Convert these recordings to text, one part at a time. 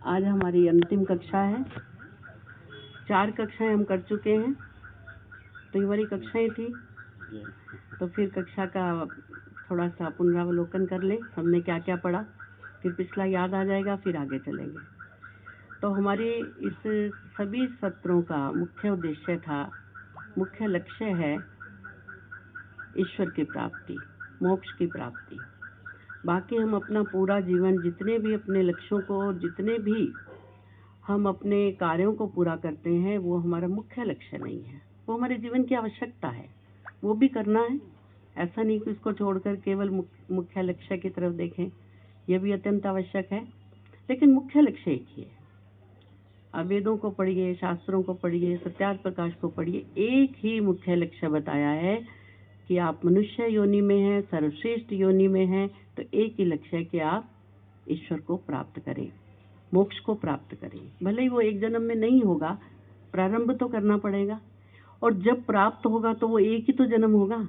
आज हमारी अंतिम कक्षा है। 4 कक्षाएं हम कर चुके हैं, तो ये वाली कक्षाएं थी, तो फिर कक्षा का थोड़ा सा पुनरावलोकन कर ले, हमने क्या क्या पढ़ा, फिर पिछला याद आ जाएगा, फिर आगे चलेंगे। तो हमारी इस सभी सत्रों का मुख्य उद्देश्य था, मुख्य लक्ष्य है ईश्वर की प्राप्ति, मोक्ष की प्राप्ति। बाकी हम अपना पूरा जीवन, जितने भी अपने लक्ष्यों को, जितने भी हम अपने कार्यों को पूरा करते हैं, वो हमारा मुख्य लक्ष्य नहीं है, वो हमारे जीवन की आवश्यकता है, वो भी करना है। ऐसा नहीं कि उसको छोड़कर केवल मुख्य लक्ष्य की तरफ देखें, यह भी अत्यंत आवश्यक है, लेकिन मुख्य लक्ष्य एक ही है। आप वेदों को पढ़िए, शास्त्रों को पढ़िए, सत्यार्थ प्रकाश को पढ़िए, एक ही मुख्य लक्ष्य बताया है कि आप मनुष्य योनि में हैं, सर्वश्रेष्ठ योनि में हैं, तो एक ही लक्ष्य है कि आप ईश्वर को प्राप्त करें, मोक्ष को प्राप्त करें। भले ही वो एक जन्म में नहीं होगा, प्रारंभ तो करना पड़ेगा, और जब प्राप्त होगा तो वो एक ही तो जन्म होगा।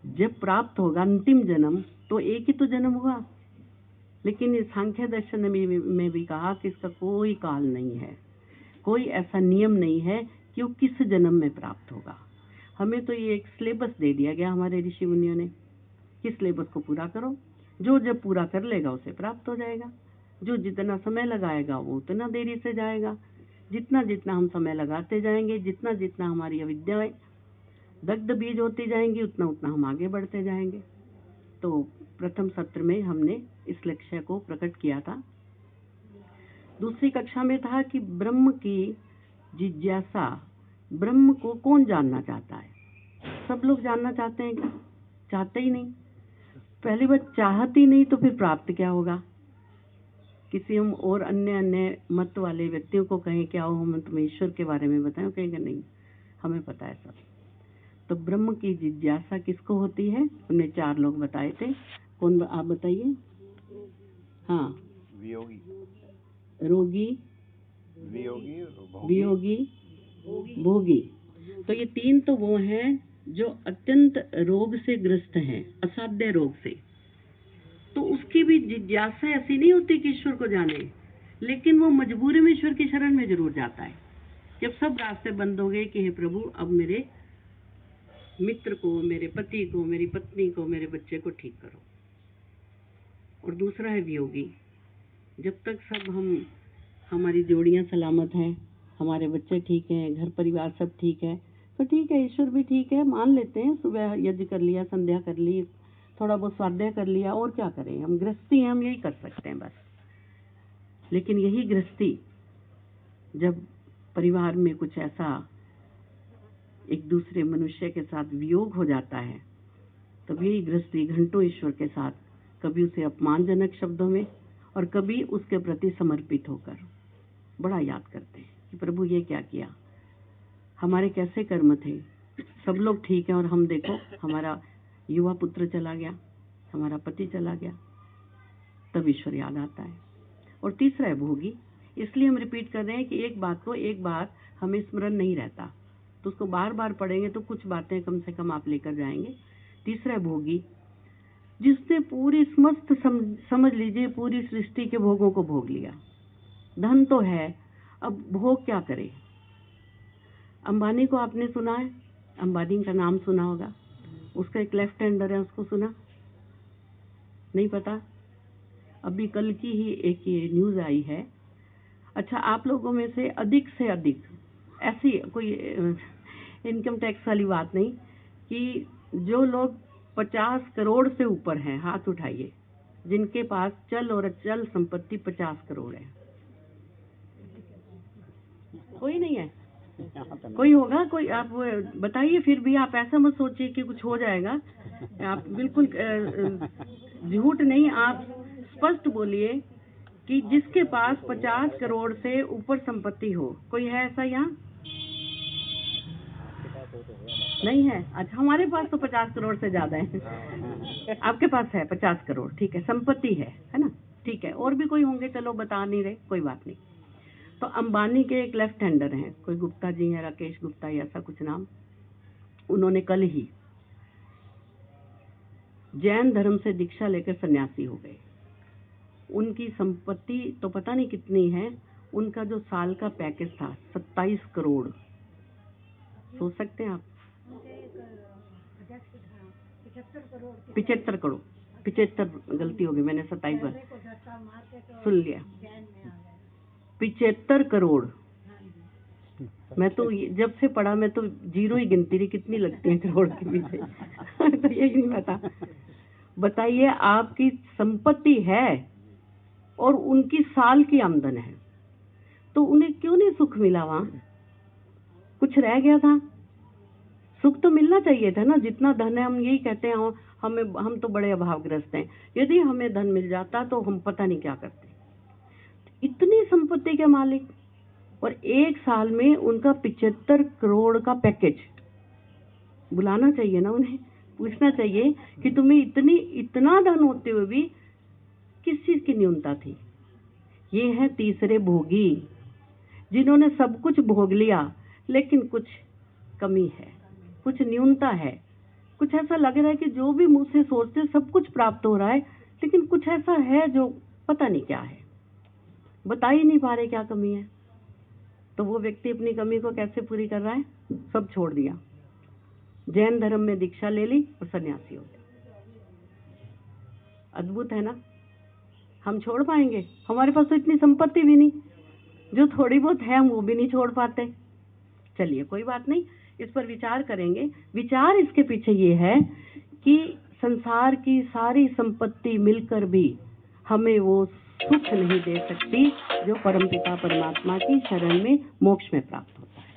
जब प्राप्त होगा अंतिम जन्म, तो एक ही तो जन्म होगा। लेकिन इस सांख्य दर्शन में भी कहा कि इसका कोई काल नहीं है, कोई ऐसा नियम नहीं है कि वो किस जन्म में प्राप्त होगा। हमें तो ये एक सिलेबस दे दिया गया हमारे ऋषि मुनियों ने कि सिलेबस को पूरा करो, जो जब पूरा कर लेगा उसे प्राप्त हो जाएगा, जो जितना समय लगाएगा वो उतना देरी से जाएगा। जितना जितना हम समय लगाते जाएंगे, जितना जितना हमारी अविद्याएं दग्ध बीज होती जाएंगी, उतना उतना हम आगे बढ़ते जाएंगे। तो प्रथम सत्र में हमने इस लक्ष्य को प्रकट किया था। दूसरी कक्षा में था कि ब्रह्म की जिज्ञासा, ब्रह्म को कौन जानना चाहता है? सब लोग जानना चाहते हैं क्या? चाहते ही नहीं। पहली बात चाहती नहीं, तो फिर प्राप्त क्या होगा? किसी हम और अन्य मत वाले व्यक्तियों को कहें कि आओ हम तुम्हें ईश्वर के बारे में बताएं, कहेंगे नहीं, हमें पता है सब। तो ब्रह्म की जिज्ञासा किसको होती है? उन्हें 4 लोग बताए थे। कौन, आप बताइए? हाँ, वियोगी, रोगी, वियोगी, भोगी। तो ये 3 तो वो हैं जो अत्यंत रोग से ग्रस्त हैं, असाध्य रोग से। तो उसकी भी जिज्ञासा ऐसी नहीं होती कि ईश्वर को जाने, लेकिन वो मजबूरी में ईश्वर की शरण में जरूर जाता है। जब सब रास्ते बंद हो गए कि हे प्रभु, अब मेरे मित्र को, मेरे पति को, मेरी पत्नी को, मेरे बच्चे को ठीक करो। और दूसरा है वियोगी। जब तक सब हमारी जोड़ियां सलामत हैं, हमारे बच्चे ठीक हैं, घर परिवार सब ठीक है, तो ठीक है, ईश्वर भी ठीक है, मान लेते हैं। सुबह यज्ञ कर लिया, संध्या कर ली, थोड़ा बहुत स्वाध्याय कर लिया, और क्या करें, हम गृहस्थी हैं, हम यही कर सकते हैं बस। लेकिन यही गृहस्थी जब परिवार में कुछ ऐसा एक दूसरे मनुष्य के साथ वियोग हो जाता है, तब यही गृहस्थी घंटों ईश्वर के साथ, कभी उसे अपमानजनक शब्दों में और कभी उसके प्रति समर्पित होकर बड़ा याद करते हैं कि प्रभु ये क्या किया, हमारे कैसे कर्म थे, सब लोग ठीक हैं और हम देखो, हमारा युवा पुत्र चला गया, हमारा पति चला गया। तब ईश्वर याद आता है। और तीसरा है भोगी। इसलिए हम रिपीट कर रहे हैं कि एक बात को एक बार हमें स्मरण नहीं रहता, तो उसको बार बार पढ़ेंगे तो कुछ बातें कम से कम आप लेकर जाएंगे। तीसरा है भोगी, जिसने पूरी समस्त समझ लीजिए पूरी सृष्टि के भोगों को भोग लिया। धन तो है, अब भोग क्या करे? अंबानी को आपने सुना है? अंबानी का नाम सुना होगा, उसका एक लेफ्ट हैंडर है, उसको सुना? नहीं पता? अभी कल की ही एक ये न्यूज आई है। अच्छा, आप लोगों में से अधिक ऐसी कोई इनकम टैक्स वाली बात नहीं, कि जो लोग 50 करोड़ से ऊपर हैं, हाथ उठाइए, जिनके पास चल और अचल संपत्ति 50 करोड़ है। कोई नहीं है? कोई होगा? कोई आप बताइए। फिर भी आप ऐसा मत सोचिए कि कुछ हो जाएगा, आप बिल्कुल झूठ नहीं, आप स्पष्ट बोलिए कि जिसके पास 50 करोड़ से ऊपर संपत्ति हो। कोई है ऐसा यहाँ? नहीं है? अच्छा, हमारे पास तो 50 करोड़ से ज्यादा है। आपके पास है 50 करोड़, ठीक है, संपत्ति है ना? ठीक है, और भी कोई होंगे, चलो बता नहीं रहे, कोई बात नहीं। तो अंबानी के एक लेफ्ट हैंडर हैं, कोई गुप्ता जी हैं, राकेश गुप्ता या ऐसा कुछ नाम, उन्होंने कल ही जैन धर्म से दीक्षा लेकर सन्यासी हो गए। उनकी संपत्ति तो पता नहीं कितनी है, उनका जो साल का पैकेज था 27 करोड़। सोच सकते हैं आप, 75 करोड़, 75 गलती हो गई, मैंने 27 बार सुन लिया। 75 करोड़। मैं तो जब से पढ़ा मैं तो जीरो ही गिनती रही, कितनी लगती है करोड़ के पीछे। तो यही नहीं पता। बताइए, आपकी संपत्ति है और उनकी साल की आमदन है, तो उन्हें क्यों नहीं सुख मिला? वहां कुछ रह गया था? सुख तो मिलना चाहिए था ना। जितना धन है, हम यही कहते हैं हम तो बड़े अभावग्रस्त हैं, यदि हमें धन मिल जाता तो हम पता नहीं क्या करते। इतनी संपत्ति के मालिक, और एक साल में उनका 75 करोड़ का पैकेज। बुलाना चाहिए ना उन्हें, पूछना चाहिए कि तुम्हें इतना धन होते हुए भी किस चीज की न्यूनता थी। ये है तीसरे भोगी, जिन्होंने सब कुछ भोग लिया लेकिन कुछ कमी है, कुछ न्यूनता है। कुछ ऐसा लग रहा है कि जो भी मुझसे सोचते सब कुछ प्राप्त हो रहा है, लेकिन कुछ ऐसा है जो पता नहीं क्या है, बता ही नहीं पा रहे क्या कमी है। तो वो व्यक्ति अपनी कमी को कैसे पूरी कर रहा है? सब छोड़ दिया, जैन धर्म में दीक्षा ले ली और सन्यासी हो गया। अद्भुत है ना। हम छोड़ पाएंगे? हमारे पास तो इतनी संपत्ति भी नहीं, जो थोड़ी बहुत है हम वो भी नहीं छोड़ पाते। चलिए कोई बात नहीं, इस पर विचार करेंगे। विचार इसके पीछे ये है कि संसार की सारी संपत्ति मिलकर भी हमें वो सुख नहीं दे सकती जो परमपिता परमात्मा की शरण में मोक्ष में प्राप्त होता है।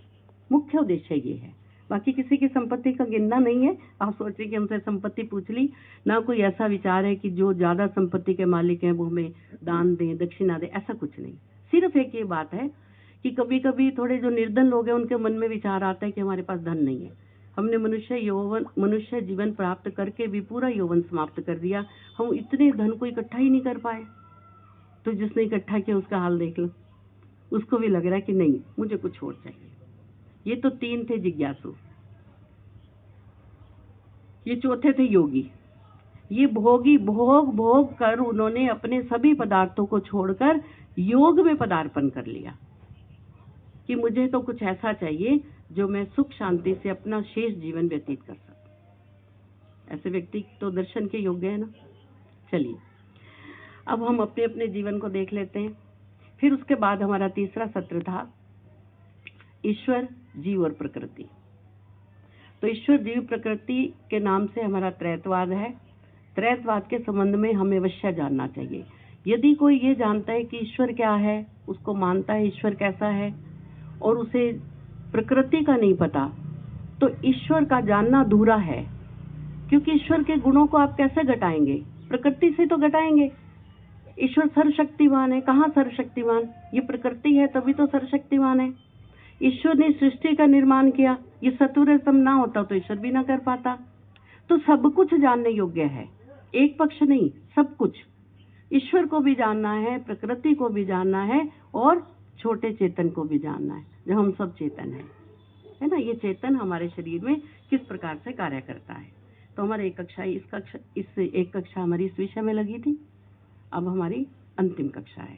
मुख्य उद्देश्य ये है। बाकी किसी की संपत्ति का गिनना नहीं है। आप सोचिए कि हमसे संपत्ति पूछ ली, ना कोई ऐसा विचार है कि जो ज्यादा संपत्ति के मालिक हैं वो हमें दान दें, दक्षिणा दें, ऐसा कुछ नहीं। सिर्फ एक ये बात है कि कभी कभी थोड़े जो निर्धन लोग हैं उनके मन में विचार आता है कि हमारे पास धन नहीं है, हमने मनुष्य जीवन प्राप्त करके भी पूरा यौवन समाप्त कर दिया, हम इतने धन को इकट्ठा ही नहीं कर पाए। तो जिसने इकट्ठा किया उसका हाल देख लो, उसको भी लग रहा है कि नहीं मुझे कुछ और चाहिए। ये तो 3 थे जिज्ञासु, ये चौथे थे योगी। ये भोगी भोग कर उन्होंने अपने सभी पदार्थों को छोड़कर योग में पदार्पण कर लिया कि मुझे तो कुछ ऐसा चाहिए जो मैं सुख शांति से अपना शेष जीवन व्यतीत कर सकूं। ऐसे व्यक्ति तो दर्शन के योग्य है ना। चलिए अब हम अपने अपने जीवन को देख लेते हैं। फिर उसके बाद हमारा तीसरा सत्र था ईश्वर, जीव और प्रकृति। तो ईश्वर, जीव, प्रकृति के नाम से हमारा त्रैतवाद है। त्रैतवाद के संबंध में हमें अवश्य जानना चाहिए। यदि कोई ये जानता है कि ईश्वर क्या है, उसको मानता है ईश्वर कैसा है, और उसे प्रकृति का नहीं पता, तो ईश्वर का जानना अधूरा है। क्योंकि ईश्वर के गुणों को आप कैसे घटाएंगे? प्रकृति से तो घटाएंगे। ईश्वर सर्वशक्तिमान है। कहाँ सर्वशक्तिमान? ये प्रकृति है तभी तो सर्वशक्तिमान है। ईश्वर ने सृष्टि का निर्माण किया, ये सतुर स्तंभ ना होता तो ईश्वर भी ना कर पाता। तो सब कुछ जानने योग्य है, एक पक्ष नहीं, सब कुछ। ईश्वर को भी जानना है, प्रकृति को भी जानना है, और छोटे चेतन को भी जानना है, जो हम सब चेतन है ना। ये चेतन हमारे शरीर में किस प्रकार से कार्य करता है। तो हमारे एक कक्षा हमारी इस विषय में लगी थी। अब हमारी अंतिम कक्षा है,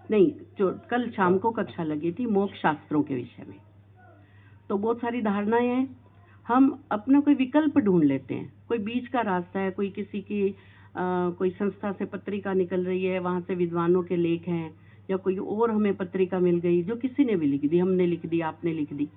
नहीं, जो कल शाम को कक्षा लगी थी मोक्ष शास्त्रों के विषय में। तो बहुत सारी धारणाएं हैं, हम अपना कोई विकल्प ढूंढ लेते हैं। कोई बीच का रास्ता है, कोई किसी की कोई संस्था से पत्रिका निकल रही है, वहां से विद्वानों के लेख हैं, या कोई और हमें पत्रिका मिल गई जो किसी ने भी लिख दी, हमने लिख दी, आपने लिख दी।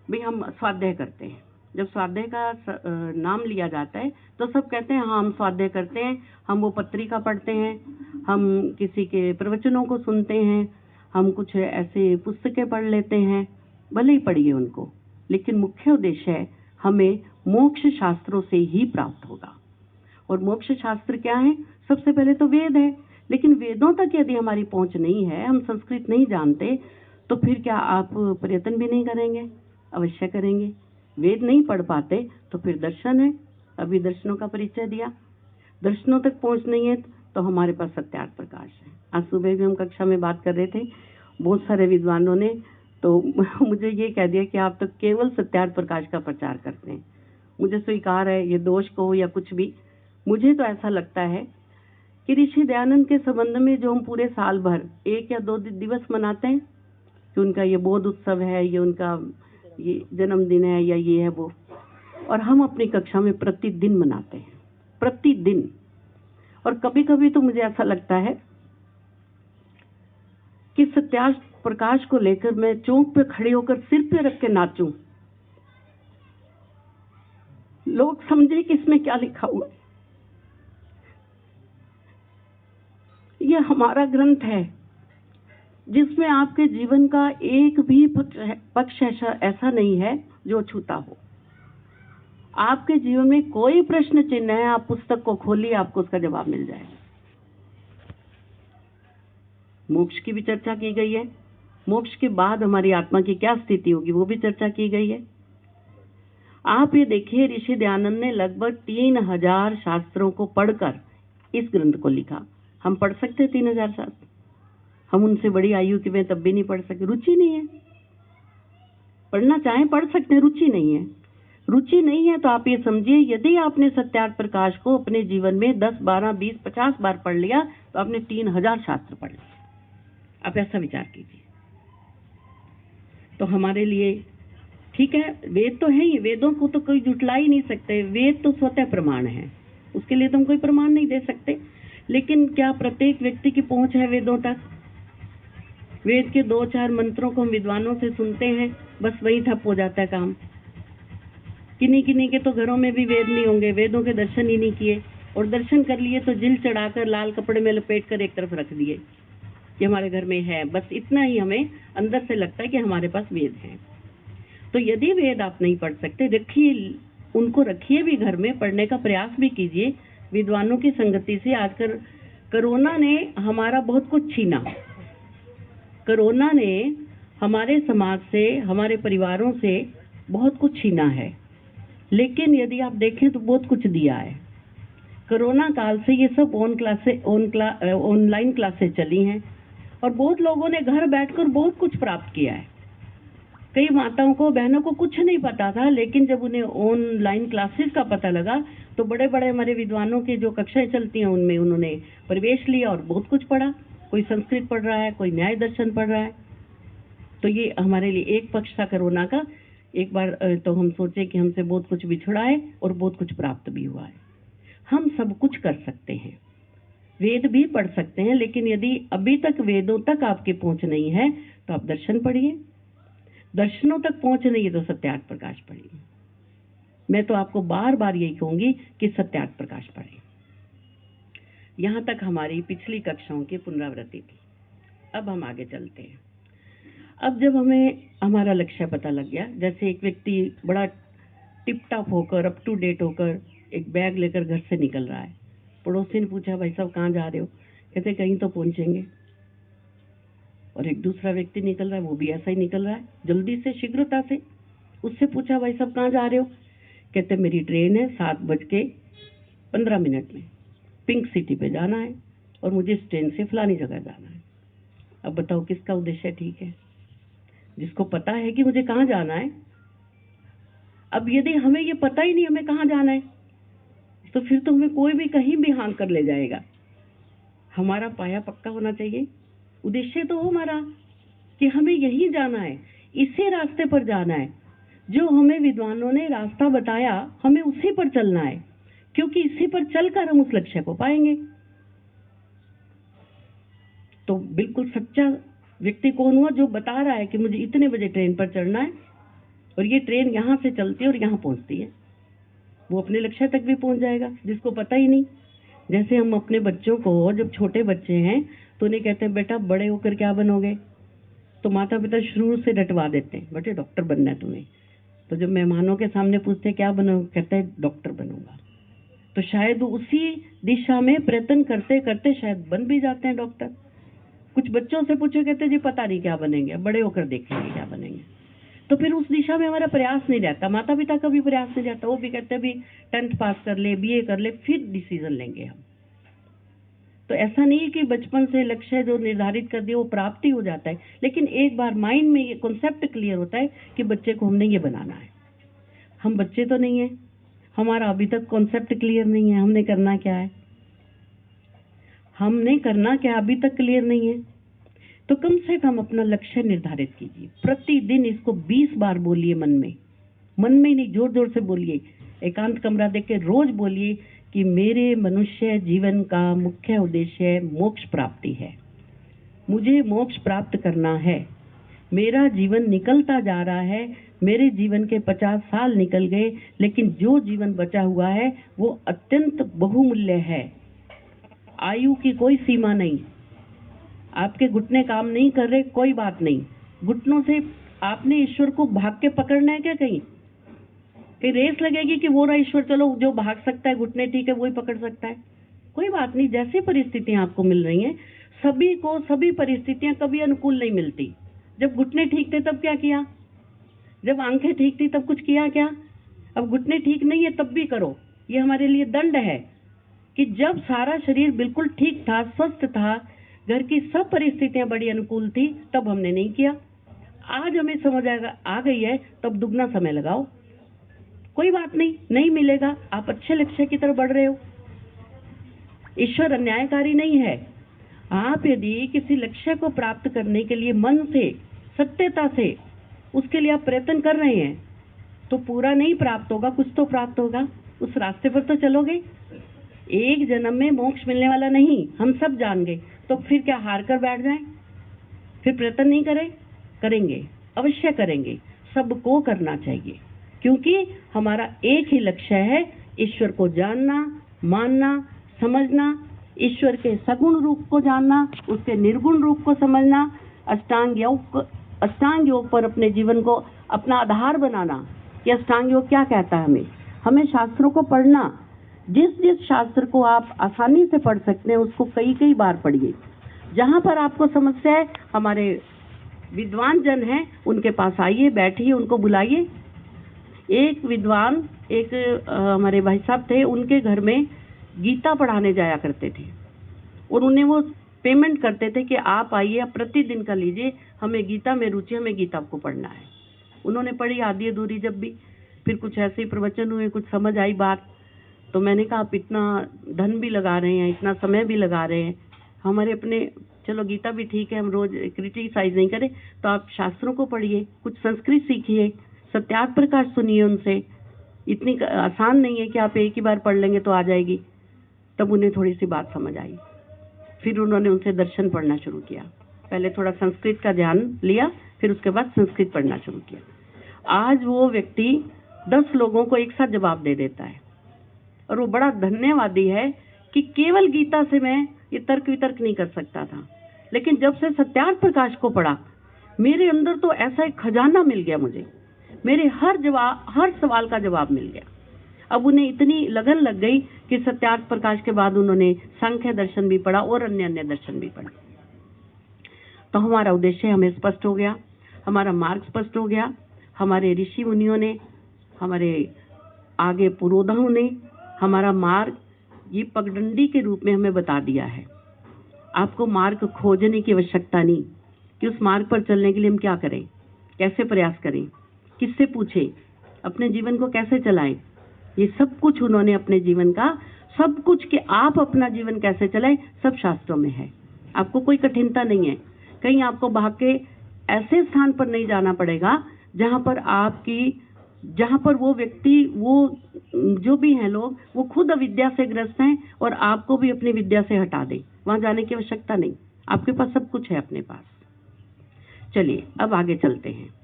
भाई हम स्वाध्याय करते हैं, जब स्वाध्याय का नाम लिया जाता है तो सब कहते हैं हाँ हम स्वाध्याय करते हैं, हम वो पत्रिका पढ़ते हैं, हम किसी के प्रवचनों को सुनते हैं, हम कुछ ऐसे पुस्तकें पढ़ लेते हैं, भले ही पढ़िए उनको, लेकिन मुख्य उद्देश्य है हमें मोक्ष शास्त्रों से ही प्राप्त होगा। और मोक्ष शास्त्र क्या है? सबसे पहले तो वेद है, लेकिन वेदों तक यदि हमारी पहुंच नहीं है, हम संस्कृत नहीं जानते, तो फिर क्या आप प्रयत्न भी नहीं करेंगे? अवश्य करेंगे। वेद नहीं पढ़ पाते तो फिर दर्शन है, अभी दर्शनों का परिचय दिया। दर्शनों तक पहुंच नहीं है तो हमारे पास सत्यार्थ प्रकाश है। आज सुबह भी हम कक्षा में बात कर रहे थे, बहुत सारे विद्वानों ने तो मुझे ये कह दिया कि आप तो केवल सत्यार्थ प्रकाश का प्रचार करते हैं। मुझे स्वीकार है, ये दोष को या कुछ भी, मुझे तो ऐसा लगता है कि ऋषि दयानंद के संबंध में जो हम पूरे साल भर 1 या 2 दिवस मनाते हैं कि उनका ये बोध उत्सव है, ये उनका ये जन्मदिन है या ये है वो, और हम अपनी कक्षा में प्रतिदिन मनाते हैं, प्रतिदिन। और कभी कभी तो मुझे ऐसा लगता है कि सत्यार्थ प्रकाश को लेकर मैं चौक पे खड़े होकर सिर पे रख के नाचूं, लोग समझे कि इसमें क्या लिखा हुआ। ये हमारा ग्रंथ है जिसमें आपके जीवन का एक भी पक्ष ऐसा नहीं है जो छूता हो। आपके जीवन में कोई प्रश्न चिन्ह है, आप पुस्तक को खोलिए, आपको उसका जवाब मिल जाएगा। मोक्ष की भी चर्चा की गई है, मोक्ष के बाद हमारी आत्मा की क्या स्थिति होगी वो भी चर्चा की गई है। आप ये देखिए, ऋषि दयानंद ने लगभग 3000 शास्त्रों को पढ़कर इस ग्रंथ को लिखा। हम पढ़ सकते 3000 शास्त्र? हम उनसे बड़ी आयु के में तब भी नहीं पढ़ सके, रुचि नहीं है। पढ़ना चाहें पढ़ सकते हैं, रुचि नहीं है। रुचि नहीं है तो आप ये समझिए, यदि आपने सत्यार्थ प्रकाश को अपने जीवन में 10, 12, 20, 50 बार पढ़ लिया तो आपने 3000 शास्त्र पढ़ लिया। आप ऐसा विचार कीजिए। तो हमारे लिए ठीक है, वेद तो है ही, वेदों को तो कोई जुटला ही नहीं सकते, वेद तो स्वतः प्रमाण है, उसके लिए तो हम कोई प्रमाण नहीं दे सकते। लेकिन क्या प्रत्येक व्यक्ति की पहुंच है वेदों तक? वेद के 2-4 मंत्रों को हम विद्वानों से सुनते हैं, बस वही ठप हो जाता है काम। किन्हीं किन्हीं के तो घरों में भी वेद नहीं होंगे, वेदों के दर्शन ही नहीं किए, और दर्शन कर लिए तो जिल चढ़ाकर लाल कपड़े में लपेट कर एक तरफ रख दिए कि हमारे घर में है। बस इतना ही हमें अंदर से लगता है कि हमारे पास वेद है। तो यदि वेद आप नहीं पढ़ सकते, रखिए, उनको रखिए भी घर में, पढ़ने का प्रयास भी कीजिए विद्वानों की संगति से। आजकल कोरोना ने हमारा बहुत कुछ छीना, कोरोना ने हमारे समाज से, हमारे परिवारों से बहुत कुछ छीना है, लेकिन यदि आप देखें तो बहुत कुछ दिया है। कोरोना काल से ये सब ऑनलाइन क्लासेस चली हैं और बहुत लोगों ने घर बैठकर बहुत कुछ प्राप्त किया है। कई माताओं को, बहनों को कुछ नहीं पता था, लेकिन जब उन्हें ऑनलाइन क्लासेस का पता लगा तो बड़े बड़े हमारे विद्वानों की जो कक्षाएं चलती हैं उनमें उन्होंने प्रवेश लिया और बहुत कुछ पढ़ा। कोई संस्कृत पढ़ रहा है, कोई न्याय दर्शन पढ़ रहा है। तो ये हमारे लिए एक पक्ष था कोरोना का। एक बार तो हम सोचे कि हमसे बहुत कुछ बिछड़ा है और बहुत कुछ प्राप्त भी हुआ है। हम सब कुछ कर सकते हैं, वेद भी पढ़ सकते हैं, लेकिन यदि अभी तक वेदों तक आपकी पहुंच नहीं है तो आप दर्शन पढ़िए। दर्शनों तक पहुंच नहीं है तो सत्यार्थ प्रकाश पढ़िए। मैं तो आपको बार बार यही कहूंगी कि सत्यार्थ प्रकाश पढ़ें। यहां तक हमारी पिछली कक्षाओं की पुनरावृत्ति थी। अब हम आगे चलते हैं। अब जब हमें हमारा लक्ष्य पता लग गया, जैसे एक व्यक्ति बड़ा टिप टॉप होकर, अप टू डेट होकर एक बैग लेकर घर से निकल रहा है, पड़ोसी ने पूछा, भाई साहब कहाँ जा रहे हो? कहते कहीं तो पहुंचेंगे। और एक दूसरा व्यक्ति निकल रहा है, वो भी ऐसा ही निकल रहा है, जल्दी से, शीघ्रता से। उससे पूछा, भाई साहब कहाँ जा रहे हो? कहते मेरी ट्रेन है 7:15 में, पिंक सिटी पे जाना है और मुझे इस ट्रेन से फलानी जगह जाना है। अब बताओ किसका उद्देश्य ठीक है? जिसको पता है कि मुझे कहाँ जाना है। अब यदि हमें ये पता ही नहीं हमें कहाँ जाना है तो फिर तो हमें कोई भी कहीं भी हाँक कर ले जाएगा। हमारा पाया पक्का होना चाहिए। उद्देश्य तो हो हमारा कि हमें यही जाना है, इसी रास्ते पर जाना है, जो हमें विद्वानों ने रास्ता बताया हमें उसी पर चलना है, क्योंकि इसी पर चलकर हम उस लक्ष्य को पाएंगे। तो बिल्कुल सच्चा व्यक्ति कौन हुआ? जो बता रहा है कि मुझे इतने बजे ट्रेन पर चढ़ना है और ये ट्रेन यहाँ से चलती है और यहाँ पहुँचती है। वो अपने लक्ष्य तक भी पहुँच जाएगा। जिसको पता ही नहीं, जैसे हम अपने बच्चों को, जब छोटे बच्चे हैं तो उन्हें कहते हैं बेटा बड़े होकर क्या बनोगे, तो माता पिता शुरू से डटवा देते हैं, बेटे डॉक्टर बनना है तुम्हें। तो जब मेहमानों के सामने पूछते हैं क्या बनोगे, कहते हैं डॉक्टर बनूंगा। तो शायद उसी दिशा में प्रयत्न करते करते शायद बन भी जाते हैं डॉक्टर। कुछ बच्चों से पूछो, कहते जी पता नहीं क्या बनेंगे, बड़े होकर देखेंगे क्या बनेंगे। तो फिर उस दिशा में हमारा प्रयास नहीं रहता, माता पिता का भी प्रयास नहीं रहता। वो भी कहते हैं भी 10th पास कर ले, BA कर ले, फिर डिसीजन लेंगे हम। तो ऐसा नहीं कि बचपन से लक्ष्य जो निर्धारित कर दिया वो प्राप्ति हो जाता है, लेकिन एक बार माइंड में ये कॉन्सेप्ट क्लियर होता है कि बच्चे को हमने ये बनाना है। हम बच्चे तो नहीं है, हमारा अभी तक कॉन्सेप्ट क्लियर नहीं है हमने करना क्या है। हमने करना क्या अभी तक क्लियर नहीं है। तो कम से कम अपना लक्ष्य निर्धारित कीजिए। प्रतिदिन इसको 20 बार बोलिए मन में ही नहीं, जोर जोर से बोलिए। एकांत कमरा देख के रोज बोलिए कि मेरे मनुष्य जीवन का मुख्य उद्देश्य मोक्ष प्राप्ति है, मुझे मोक्ष प्राप्त करना है। मेरा जीवन निकलता जा रहा है, मेरे जीवन के 50 साल निकल गए, लेकिन जो जीवन बचा हुआ है वो अत्यंत बहुमूल्य है। आयु की कोई सीमा नहीं। आपके घुटने काम नहीं कर रहे, कोई बात नहीं। घुटनों से आपने ईश्वर को भाग के पकड़ना है क्या? कहीं रेस लगेगी कि वो रहा ईश्वर, चलो जो भाग सकता है घुटने ठीक है वही पकड़ सकता है? कोई बात नहीं। जैसी परिस्थितियां आपको मिल रही हैं, सभी को सभी परिस्थितियां कभी अनुकूल नहीं मिलती। जब घुटने ठीक थे तब क्या किया? जब आंखें ठीक थी तब कुछ किया क्या? अब घुटने ठीक नहीं है तब भी करो। ये हमारे लिए दंड है कि जब सारा शरीर बिल्कुल ठीक था, स्वस्थ था, घर की सब परिस्थितियां बड़ी अनुकूल थी, तब हमने नहीं किया। आज हमें समझ आ गई है, तब दुगना समय लगाओ। कोई बात नहीं, नहीं मिलेगा, आप अच्छे लक्ष्य की तरफ बढ़ रहे हो। ईश्वर अन्यायकारी नहीं है। आप यदि किसी लक्ष्य को प्राप्त करने के लिए मन से, सत्यता से उसके लिए आप प्रयत्न कर रहे हैं, तो पूरा नहीं प्राप्त होगा, कुछ तो प्राप्त होगा। उस रास्ते पर तो चलोगे। एक जन्म में मोक्ष मिलने वाला नहीं, हम सब जान गए। तो फिर क्या हार कर बैठ जाएं? फिर प्रयत्न नहीं करें? करेंगे, अवश्य करेंगे। सबको करना चाहिए, क्योंकि हमारा एक ही लक्ष्य है, ईश्वर को जानना, मानना, समझना, ईश्वर के सगुण रूप को जानना, उसके निर्गुण रूप को समझना, अष्टांग योग पर अपने जीवन को अपना आधार बनाना कि अष्टांग योग क्या कहता है। हमें शास्त्रों को पढ़ना, जिस शास्त्र को आप आसानी से पढ़ सकते हैं उसको कई बार पढ़िए। जहाँ पर आपको समस्या है, हमारे विद्वान जन हैं, उनके पास आइए, बैठिए, उनको बुलाइए। एक विद्वान, एक हमारे भाई साहब थे, उनके घर में गीता पढ़ाने जाया करते थे और उन्हें वो पेमेंट करते थे कि आप आइए, आप प्रतिदिन का लीजिए, हमें गीता में रुचि, हमें गीता को पढ़ना है। उन्होंने पढ़ी आधी अधूरी जब भी, फिर कुछ ऐसे ही प्रवचन हुए, कुछ समझ आई बात, तो मैंने कहा आप इतना धन भी लगा रहे हैं, इतना समय भी लगा रहे हैं, हमारे अपने, चलो गीता भी ठीक है, हम रोज क्रिटिसाइज नहीं करें, तो आप शास्त्रों को पढ़िए, कुछ संस्कृत सीखिए, सत्यार्थ प्रकाश सुनिए उनसे। इतनी आसान नहीं है कि आप एक ही बार पढ़ लेंगे तो आ जाएगी। तब उन्हें थोड़ी सी बात समझ आई, फिर उन्होंने उनसे दर्शन पढ़ना शुरू किया। पहले थोड़ा संस्कृत का ध्यान लिया, फिर उसके बाद संस्कृत पढ़ना शुरू किया। आज वो व्यक्ति 10 लोगों को एक साथ जवाब दे देता है और वो बड़ा धन्यवादी है कि केवल गीता से मैं ये तर्क वितर्क नहीं कर सकता था, लेकिन जब से सत्यार्थ प्रकाश को पढ़ा, मेरे अंदर तो ऐसा एक खजाना मिल गया, मुझे मेरे हर सवाल का जवाब मिल गया। अब उन्हें इतनी लगन लग गई कि सत्यार्थ प्रकाश के बाद उन्होंने सांख्य दर्शन भी पढ़ा और अन्य दर्शन भी पढ़ा। तो हमारा उद्देश्य हमें स्पष्ट हो गया, हमारा मार्ग स्पष्ट हो गया। हमारे ऋषि मुनियों ने, हमारे आगे पुरोधाओं ने हमारा मार्ग ये पगडंडी के रूप में हमें बता दिया है। आपको मार्ग खोजने की आवश्यकता नहीं कि उस मार्ग पर चलने के लिए हम क्या करें, कैसे प्रयास करें, किससे पूछें, अपने जीवन को कैसे चलाएं। ये सब कुछ उन्होंने अपने जीवन का, सब कुछ कि आप अपना जीवन कैसे चलाएं, सब शास्त्रों में है। आपको कोई कठिनता नहीं है। कहीं आपको भाग के ऐसे स्थान पर नहीं जाना पड़ेगा जहां पर वो व्यक्ति, वो जो भी हैं लोग, वो खुद अविद्या से ग्रस्त हैं और आपको भी अपनी विद्या से हटा दें। वहां जाने की आवश्यकता नहीं, आपके पास सब कुछ है अपने पास। चलिए अब आगे चलते हैं।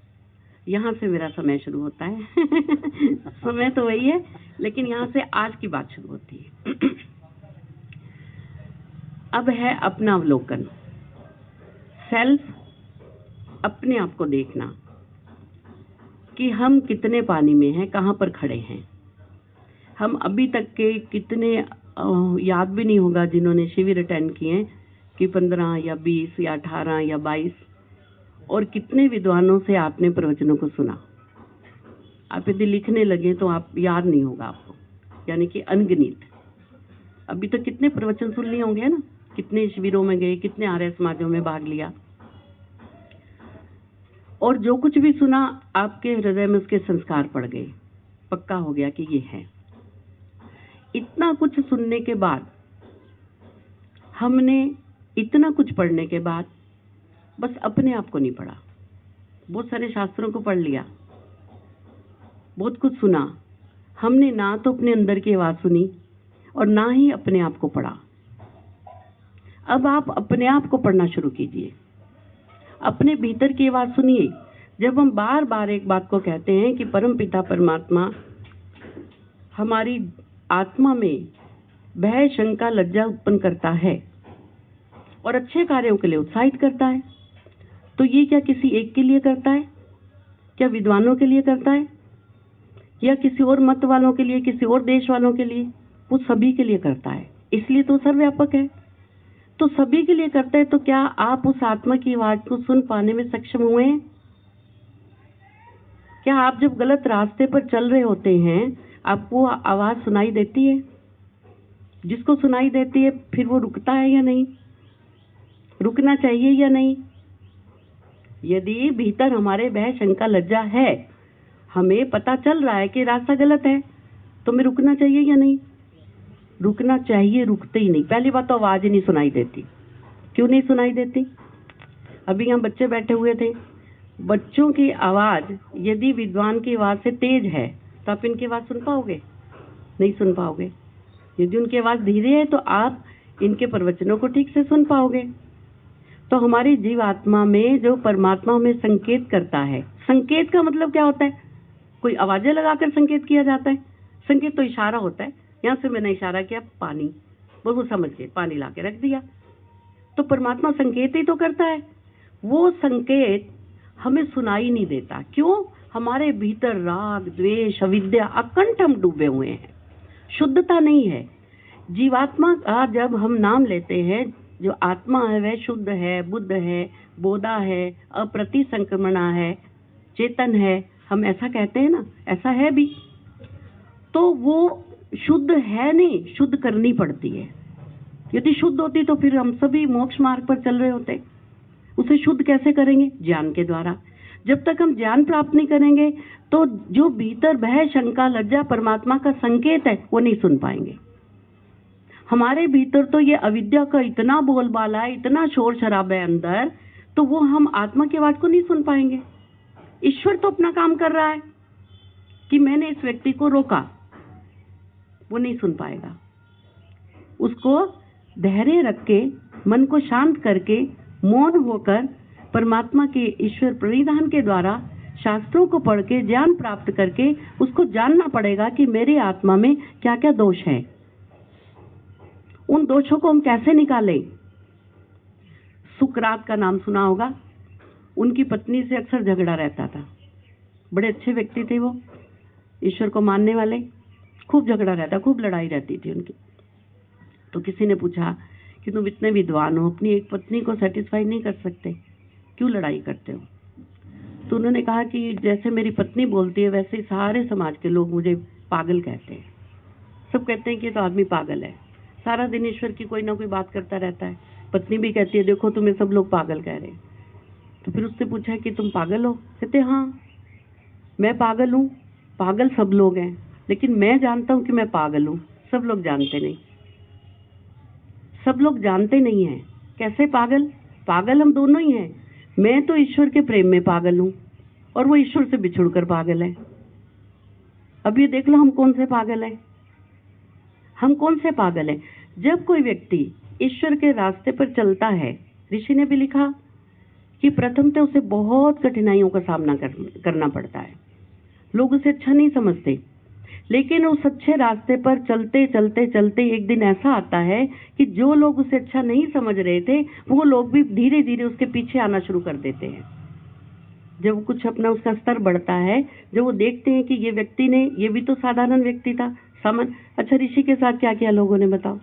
यहाँ से मेरा समय शुरू होता है समय तो वही है, लेकिन यहाँ से आज की बात शुरू होती है अब है अपना अवलोकन, सेल्फ, अपने आप को देखना कि हम कितने पानी में हैं, कहाँ पर खड़े हैं। हम अभी तक के कितने, याद भी नहीं होगा जिन्होंने शिविर अटेंड किए हैं, कि 15 या 20 या 18 या 22, और कितने विद्वानों से आपने प्रवचनों को सुना। आप यदि लिखने लगे तो आप याद नहीं होगा आपको, यानी कि अनगिनत। अभी तक कितने प्रवचन सुन लिए होंगे ना, कितने शिविरों में गए, कितने आर्य समाजों में भाग लिया, और जो कुछ भी सुना आपके हृदय में उसके संस्कार पड़ गए, पक्का हो गया कि ये है। इतना कुछ सुनने के बाद हमने इतना कुछ पढ़ने के बाद बस अपने आप को नहीं पढ़ा, बहुत सारे शास्त्रों को पढ़ लिया, बहुत कुछ सुना, हमने ना तो अपने अंदर की आवाज सुनी और ना ही अपने आप को पढ़ा। अब आप अपने आप को पढ़ना शुरू कीजिए, अपने भीतर की आवाज सुनिए। जब हम बार बार एक बात को कहते हैं कि परम पिता परमात्मा हमारी आत्मा में भय, शंका, लज्जा उत्पन्न करता है और अच्छे कार्यों के लिए उत्साहित करता है, तो ये क्या किसी एक के लिए करता है? क्या विद्वानों के लिए करता है या किसी और मत वालों के लिए, किसी और देश वालों के लिए? वो सभी के लिए करता है, इसलिए तो सर्वव्यापक है। तो सभी के लिए करता है, तो क्या आप उस आत्मा की आवाज को सुन पाने में सक्षम हुए हैं? क्या आप जब गलत रास्ते पर चल रहे होते हैं आपको आवाज सुनाई देती है? जिसको सुनाई देती है फिर वो रुकता है या नहीं? रुकना चाहिए या नहीं? यदि भीतर हमारे भय, शंका, लज्जा है, हमें पता चल रहा है कि रास्ता गलत है, तो हमें रुकना चाहिए या नहीं? रुकना चाहिए, रुकते ही नहीं। पहली बात तो आवाज ही नहीं सुनाई देती। क्यों नहीं सुनाई देती? अभी यहाँ बच्चे बैठे हुए थे, बच्चों की आवाज यदि विद्वान की आवाज से तेज है तो आप इनकी आवाज सुन पाओगे? नहीं सुन पाओगे। यदि उनकी आवाज धीरे है तो आप इनके प्रवचनों को ठीक से सुन पाओगे। तो हमारी जीवात्मा में जो परमात्मा हमें संकेत करता है, संकेत का मतलब क्या होता है? कोई आवाजें लगाकर संकेत किया जाता है? संकेत तो इशारा होता है। यहाँ से मैंने इशारा किया पानी, वो समझ के पानी ला के रख दिया। तो परमात्मा संकेत ही तो करता है। वो संकेत हमें सुनाई नहीं देता। क्यों? हमारे भीतर राग, द्वेष, अविद्या, अकंठ हम डूबे हुए हैं, शुद्धता नहीं है। जीवात्मा का जब हम नाम लेते हैं, जो आत्मा है वह शुद्ध है, बुद्ध है, बोधा है, अप्रतिसंक्रमणा है, चेतन है, हम ऐसा कहते हैं ना, ऐसा है भी। तो वो शुद्ध है नहीं, शुद्ध करनी पड़ती है। यदि शुद्ध होती तो फिर हम सभी मोक्ष मार्ग पर चल रहे होते। उसे शुद्ध कैसे करेंगे? ज्ञान के द्वारा। जब तक हम ज्ञान प्राप्त नहीं करेंगे तो जो भीतर भय, शंका, लज्जा परमात्मा का संकेत है वो नहीं सुन पाएंगे। हमारे भीतर तो ये अविद्या का इतना बोलबाला है, इतना शोर शराबा है अंदर, तो वो हम आत्मा की आवाज को नहीं सुन पाएंगे। ईश्वर तो अपना काम कर रहा है कि मैंने इस व्यक्ति को रोका, वो नहीं सुन पाएगा। उसको धैर्य रख के, मन को शांत करके, मौन होकर परमात्मा के ईश्वर प्रणिधान के द्वारा शास्त्रों को पढ़ के ज्ञान प्राप्त करके उसको जानना पड़ेगा कि मेरी आत्मा में क्या क्या दोष हैं। उन दोषों को हम कैसे निकालें? सुकरात का नाम सुना होगा। उनकी पत्नी से अक्सर झगड़ा रहता था। बड़े अच्छे व्यक्ति थे वो, ईश्वर को मानने वाले। खूब झगड़ा रहता, खूब लड़ाई रहती थी उनकी। तो किसी ने पूछा कि तुम इतने विद्वान हो, अपनी एक पत्नी को सेटिस्फाई नहीं कर सकते, क्यों लड़ाई करते हो? तो उन्होंने कहा कि जैसे मेरी पत्नी बोलती है वैसे ही सारे समाज के लोग मुझे पागल कहते हैं। सब कहते हैं कि तो आदमी पागल है, सारा दिन ईश्वर की कोई ना कोई बात करता रहता है। पत्नी भी कहती है देखो तुम्हें सब लोग पागल कह रहे हैं। तो फिर उससे पूछा कि तुम पागल हो? कहते हाँ मैं पागल हूँ, पागल सब लोग हैं, लेकिन मैं जानता हूँ कि मैं पागल हूँ, सब लोग जानते नहीं। सब लोग जानते नहीं हैं। कैसे पागल? पागल हम दोनों ही हैं। मैं तो ईश्वर के प्रेम में पागल हूँ और वो ईश्वर से बिछुड़कर पागल है। अब ये देख लो हम कौन से पागल हैं। हम कौन से पागल हैं? जब कोई व्यक्ति ईश्वर के रास्ते पर चलता है, ऋषि ने भी लिखा कि प्रथम तो उसे बहुत कठिनाइयों का सामना करना पड़ता है। लोग उसे अच्छा नहीं समझते, लेकिन उस अच्छे रास्ते पर चलते चलते चलते एक दिन ऐसा आता है कि जो लोग उसे अच्छा नहीं समझ रहे थे वो लोग भी धीरे धीरे उसके पीछे आना शुरू कर देते हैं। जब कुछ अपना उसका स्तर बढ़ता है, जब वो देखते हैं कि ये व्यक्ति ने, ये भी तो साधारण व्यक्ति था, सामान्य। अच्छा ऋषि के साथ क्या किया लोगों ने, बताओ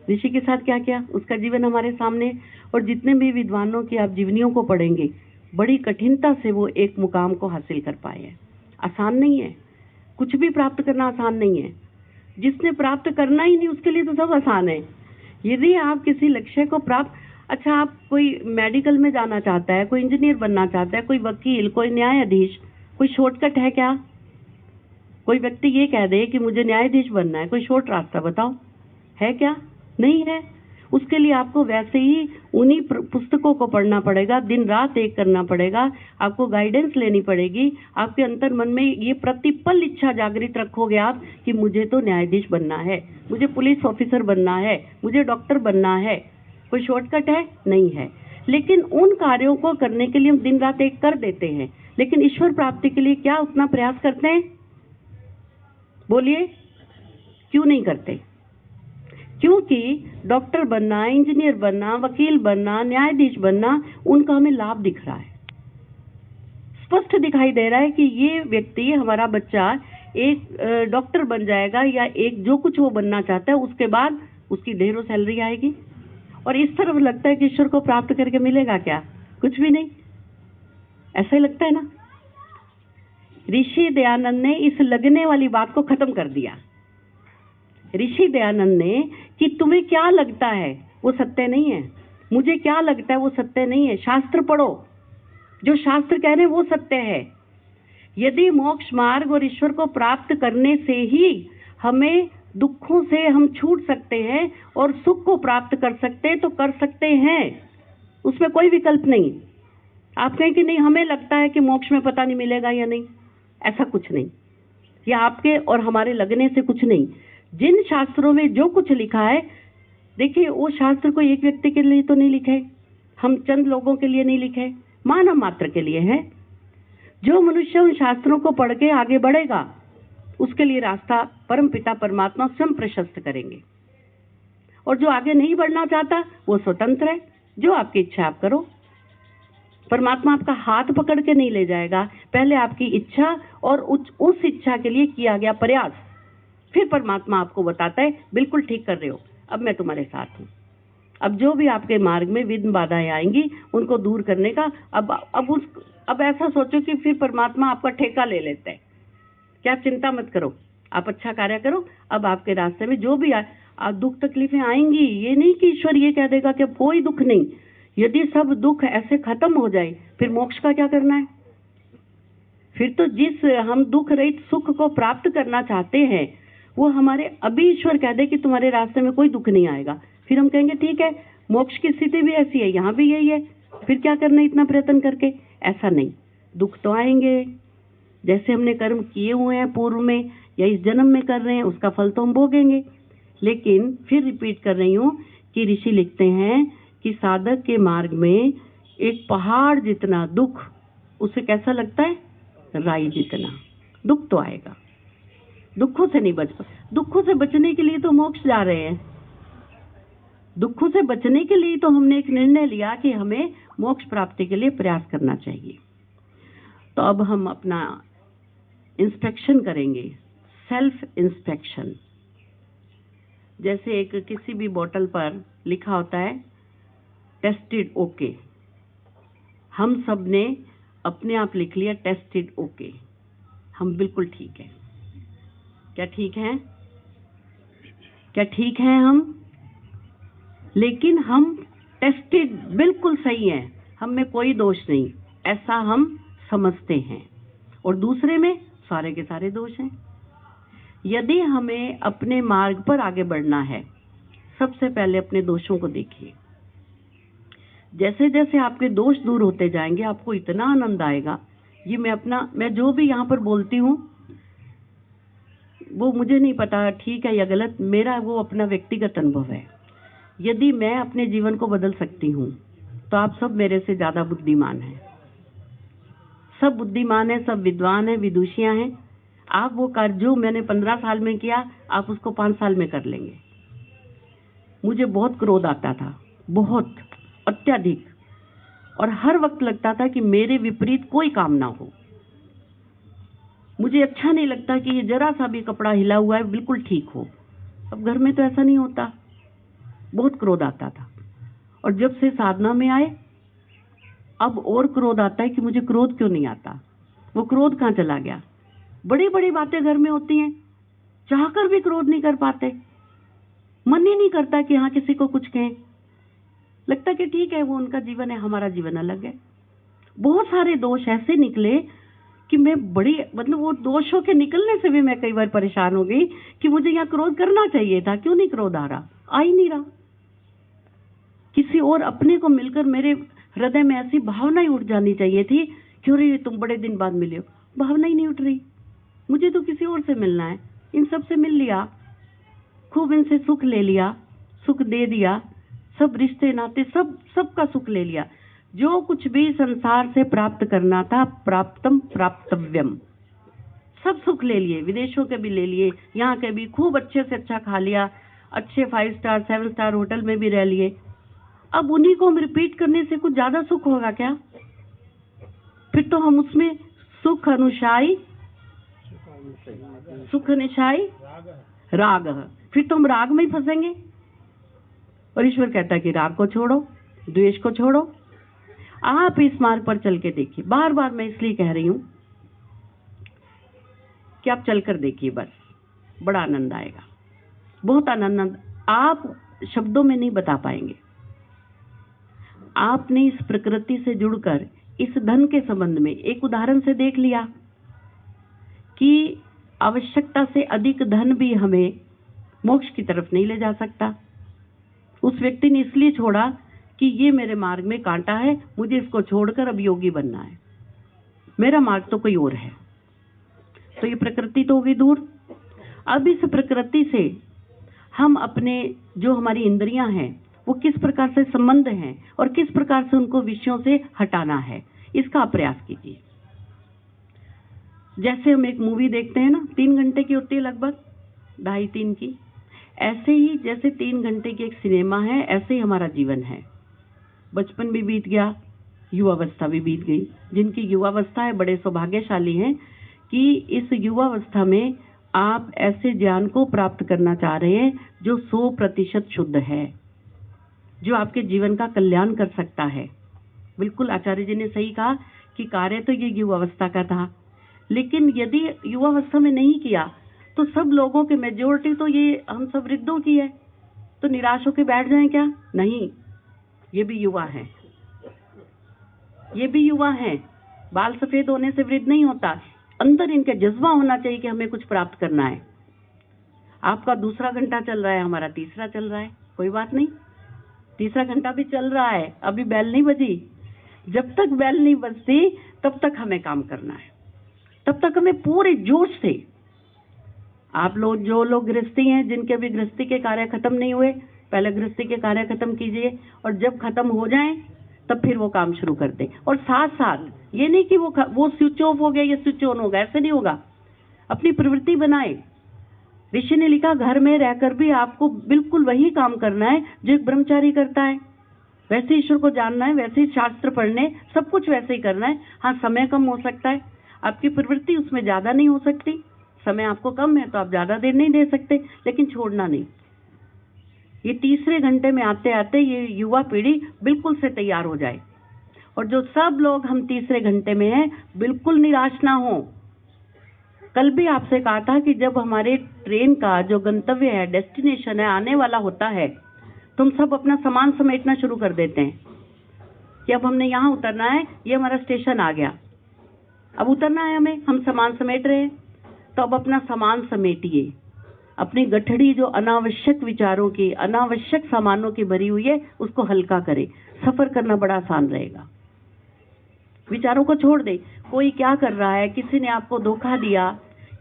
ऋषि के साथ क्या किया? उसका जीवन हमारे सामने। और जितने भी विद्वानों की आप जीवनियों को पढ़ेंगे, बड़ी कठिनता से वो एक मुकाम को हासिल कर पाए हैं। आसान नहीं है, कुछ भी प्राप्त करना आसान नहीं है। जिसने प्राप्त करना ही नहीं उसके लिए तो सब आसान है। यदि आप किसी लक्ष्य को प्राप्त, अच्छा आप कोई मेडिकल में जाना चाहता है, कोई इंजीनियर बनना चाहता है, कोई वकील, कोई न्यायाधीश, कोई शॉर्टकट है क्या? कोई व्यक्ति ये कह दे कि मुझे न्यायाधीश बनना है, कोई शॉर्ट रास्ता बताओ, है क्या? नहीं है। उसके लिए आपको वैसे ही उन्हीं पुस्तकों को पढ़ना पड़ेगा, दिन रात एक करना पड़ेगा, आपको गाइडेंस लेनी पड़ेगी। आपके अंतर मन में ये प्रतिपल इच्छा जागृत रखोगे आप कि मुझे तो न्यायाधीश बनना है, मुझे पुलिस ऑफिसर बनना है, मुझे डॉक्टर बनना है। कोई शॉर्टकट है? नहीं है। लेकिन उन कार्यों को करने के लिए हम दिन रात एक कर देते हैं, लेकिन ईश्वर प्राप्ति के लिए क्या उतना प्रयास करते हैं? बोलिए, क्यों नहीं करते? क्योंकि डॉक्टर बनना, इंजीनियर बनना, वकील बनना, न्यायाधीश बनना, उनका हमें लाभ दिख रहा है, स्पष्ट दिखाई दे रहा है कि ये व्यक्ति, हमारा बच्चा एक डॉक्टर बन जाएगा या एक जो कुछ वो बनना चाहता है, उसके बाद उसकी ढेरों सैलरी आएगी। और इस तरफ लगता है कि ईश्वर को प्राप्त करके मिलेगा क्या? कुछ भी नहीं। ऐसा ही लगता है ना। ऋषि दयानंद ने इस लगने वाली बात को खत्म कर दिया। ऋषि दयानंद ने कि तुम्हें क्या लगता है वो सत्य नहीं है, मुझे क्या लगता है वो सत्य नहीं है, शास्त्र पढ़ो, जो शास्त्र कह रहे हैं वो सत्य है। यदि मोक्ष मार्ग और ईश्वर को प्राप्त करने से ही हमें दुखों से हम छूट सकते हैं और सुख को प्राप्त कर सकते हैं तो कर सकते हैं, उसमें कोई विकल्प नहीं। आप कहें कि नहीं हमें लगता है कि मोक्ष में पता नहीं मिलेगा या नहीं, ऐसा कुछ नहीं। ये आपके और हमारे लगने से कुछ नहीं। जिन शास्त्रों में जो कुछ लिखा है, देखिए वो शास्त्र को एक व्यक्ति के लिए तो नहीं लिखे, हम चंद लोगों के लिए नहीं लिखे, मानव मात्र के लिए है। जो मनुष्य उन शास्त्रों को पढ़ के आगे बढ़ेगा उसके लिए रास्ता परमपिता परमात्मा स्वयं प्रशस्त करेंगे। और जो आगे नहीं बढ़ना चाहता वो स्वतंत्र है, जो आपकी इच्छा आप करो। परमात्मा आपका हाथ पकड़ के नहीं ले जाएगा, पहले आपकी इच्छा और उस इच्छा के लिए किया गया प्रयास, फिर परमात्मा आपको बताता है बिल्कुल ठीक कर रहे हो, अब मैं तुम्हारे साथ हूँ। अब जो भी आपके मार्ग में विघ्न बाधाएं आएंगी उनको दूर करने का अब ऐसा सोचो कि फिर परमात्मा आपका ठेका ले लेता है। क्या चिंता मत करो, आप अच्छा कार्य करो। अब आपके रास्ते में जो भी दुख तकलीफें आएंगी, ये नहीं कि ईश्वर ये कह देगा कि कोई दुख नहीं। यदि सब दुख ऐसे खत्म हो जाए फिर मोक्ष का क्या करना है? फिर तो जिस हम दुख रहित सुख को प्राप्त करना चाहते हैं वो हमारे अभी ईश्वर कह दे कि तुम्हारे रास्ते में कोई दुख नहीं आएगा, फिर हम कहेंगे ठीक है, मोक्ष की स्थिति भी ऐसी है, यहाँ भी यही है, फिर क्या करना इतना प्रयत्न करके? ऐसा नहीं, दुख तो आएंगे। जैसे हमने कर्म किए हुए हैं पूर्व में या इस जन्म में कर रहे हैं, उसका फल तो हम भोगेंगे। लेकिन फिर रिपीट कर रही हूँ कि ऋषि लिखते हैं कि साधक के मार्ग में एक पहाड़ जितना दुख, उसे कैसा लगता है? राई जितना दुख तो आएगा। दुखों से नहीं दुखों से बचने के लिए तो मोक्ष जा रहे हैं। दुखों से बचने के लिए तो हमने एक निर्णय लिया कि हमें मोक्ष प्राप्ति के लिए प्रयास करना चाहिए। तो अब हम अपना इंस्पेक्शन करेंगे, सेल्फ इंस्पेक्शन। जैसे एक किसी भी बोतल पर लिखा होता है टेस्टेड ओके, हम सब ने अपने आप लिख लिया टेस्टेड ओके, हम बिल्कुल ठीक है। क्या ठीक है? क्या ठीक है हम? लेकिन हम टेस्टेड बिल्कुल सही हैं, हम में कोई दोष नहीं, ऐसा हम समझते हैं, और दूसरे में सारे के सारे दोष हैं। यदि हमें अपने मार्ग पर आगे बढ़ना है, सबसे पहले अपने दोषों को देखिए। जैसे जैसे आपके दोष दूर होते जाएंगे आपको इतना आनंद आएगा। ये मैं जो भी यहाँ पर बोलती हूँ वो मुझे नहीं पता ठीक है या गलत, मेरा वो अपना व्यक्तिगत अनुभव है। यदि मैं अपने जीवन को बदल सकती हूँ तो आप सब मेरे से ज्यादा बुद्धिमान हैं। सब बुद्धिमान है, सब विद्वान है, विदुषियां हैं। आप वो कार्य जो मैंने 15 साल में किया आप उसको 5 साल में कर लेंगे। मुझे बहुत क्रोध आता था, बहुत अत्यधिक, और हर वक्त लगता था कि मेरे विपरीत कोई काम ना हो। मुझे अच्छा नहीं लगता कि ये जरा सा भी कपड़ा हिला हुआ है बिल्कुल ठीक हो। अब घर में तो ऐसा नहीं होता, बहुत क्रोध आता था। और जब से साधना में आए अब और क्रोध आता है कि मुझे क्रोध क्यों नहीं आता। वो क्रोध कहाँ चला गया? बड़ी बड़ी बातें घर में होती हैं, चाहकर भी क्रोध नहीं कर पाते, मन ही नहीं करता कि हाँ किसी को कुछ कहें। लगता कि ठीक है वो उनका जीवन है, हमारा जीवन अलग है। बहुत सारे दोष ऐसे निकले कि मैं वो दोषों के निकलने से भी मैं कई बार परेशान हो गई कि मुझे यहाँ क्रोध करना चाहिए था, क्यों नहीं क्रोध आ रहा, आ ही नहीं रहा। किसी और अपने को मिलकर मेरे हृदय में ऐसी भावना ही उठ जानी चाहिए थी, क्यों रे तुम बड़े दिन बाद मिले हो। भावना ही नहीं उठ रही, मुझे तो किसी और से मिलना है। इन सब से मिल लिया, खूब इनसे सुख ले लिया, सुख दे दिया, सब रिश्ते नाते सबका सुख ले लिया। जो कुछ भी संसार से प्राप्त करना था, प्राप्तम प्राप्तव्यम, सब सुख ले लिए, विदेशों के भी ले लिए, यहाँ के भी खूब अच्छे से अच्छा खा लिया, अच्छे 5 स्टार 7 स्टार होटल में भी रह लिए। अब उन्हीं को हम रिपीट करने से कुछ ज्यादा सुख होगा क्या? फिर तो हम उसमें सुख अनुशाई राग, फिर तो हम राग में ही फंसेंगे। और ईश्वर कहता है कि राग को छोड़ो, द्वेष को छोड़ो, आप इस मार्ग पर चल के देखिए। बार बार मैं इसलिए कह रही हूं कि आप चलकर देखिए, बस बड़ा आनंद आएगा, बहुत आनंद। आप शब्दों में नहीं बता पाएंगे। आपने इस प्रकृति से जुड़कर इस धन के संबंध में एक उदाहरण से देख लिया कि आवश्यकता से अधिक धन भी हमें मोक्ष की तरफ नहीं ले जा सकता। उस व्यक्ति ने इसलिए छोड़ा कि ये मेरे मार्ग में कांटा है, मुझे इसको छोड़कर अब योगी बनना है, मेरा मार्ग तो कोई और है। तो ये प्रकृति तो होगी दूर। अब इस प्रकृति से हम अपने जो हमारी इंद्रियां हैं वो किस प्रकार से संबंध हैं और किस प्रकार से उनको विषयों से हटाना है, इसका आप प्रयास कीजिए। जैसे हम एक मूवी देखते हैं ना, 3 घंटे की होती है, लगभग 2.5-3 की, ऐसे ही जैसे 3 घंटे की एक सिनेमा है, ऐसे ही हमारा जीवन है। बचपन भी बीत गया, युवावस्था भी बीत गई। जिनकी युवावस्था है बड़े सौभाग्यशाली हैं कि इस युवावस्था में आप ऐसे ज्ञान को प्राप्त करना चाह रहे हैं जो 100% शुद्ध है, जो आपके जीवन का कल्याण कर सकता है। बिल्कुल आचार्य जी ने सही कहा कि कार्य तो ये युवावस्था का था, लेकिन यदि युवावस्था में नहीं किया तो सब लोगों के मेजोरिटी तो ये हम सब वृद्धों की है, तो निराश होकर बैठ जाएं क्या? नहीं, ये भी युवा है, ये भी युवा है। बाल सफेद होने से वृद्ध नहीं होता, अंदर इनका जज्बा होना चाहिए कि हमें कुछ प्राप्त करना है। आपका 2रा घंटा चल रहा है, हमारा 3रा चल रहा है, कोई बात नहीं, 3रा घंटा भी चल रहा है, अभी बेल नहीं बजी। जब तक बेल नहीं बजती तब तक हमें काम करना है, तब तक हमें पूरे जोश से। आप लोग जो लोग गृहस्थी हैं, जिनके भी गृहस्थी के कार्य खत्म नहीं हुए, पहले गृहस्थी के कार्य खत्म कीजिए, और जब खत्म हो जाएं तब फिर वो काम शुरू कर दें। और साथ साथ ये नहीं कि वो स्विच ऑफ हो गया या स्विच ऑन हो गया, ऐसे नहीं होगा। अपनी प्रवृत्ति बनाए। ऋषि ने लिखा, घर में रहकर भी आपको बिल्कुल वही काम करना है जो एक ब्रह्मचारी करता है। वैसे ईश्वर को जानना है, वैसे ही शास्त्र पढ़ने, सब कुछ वैसे ही करना है। हाँ, समय कम हो सकता है, आपकी प्रवृत्ति उसमें ज्यादा नहीं हो सकती, समय आपको कम है तो आप ज्यादा देर नहीं दे सकते, लेकिन छोड़ना नहीं। ये 3रे घंटे में आते आते ये युवा पीढ़ी बिल्कुल से तैयार हो जाए, और जो सब लोग हम 3रे घंटे में हैं, बिल्कुल निराश ना हो। कल भी आपसे कहा था कि जब हमारे ट्रेन का जो गंतव्य है, डेस्टिनेशन है, आने वाला होता है, तो हम सब अपना सामान समेटना शुरू कर देते हैं कि अब हमने यहाँ उतरना है, ये हमारा स्टेशन आ गया, अब उतरना है हमें, हम सामान समेट रहे हैं। तो अब अपना सामान समेटिए, अपनी गठड़ी जो अनावश्यक विचारों की, अनावश्यक सामानों की भरी हुई है, उसको हल्का करें। सफर करना बड़ा आसान रहेगा। विचारों को छोड़ दे। कोई क्या कर रहा है, किसी ने आपको धोखा दिया,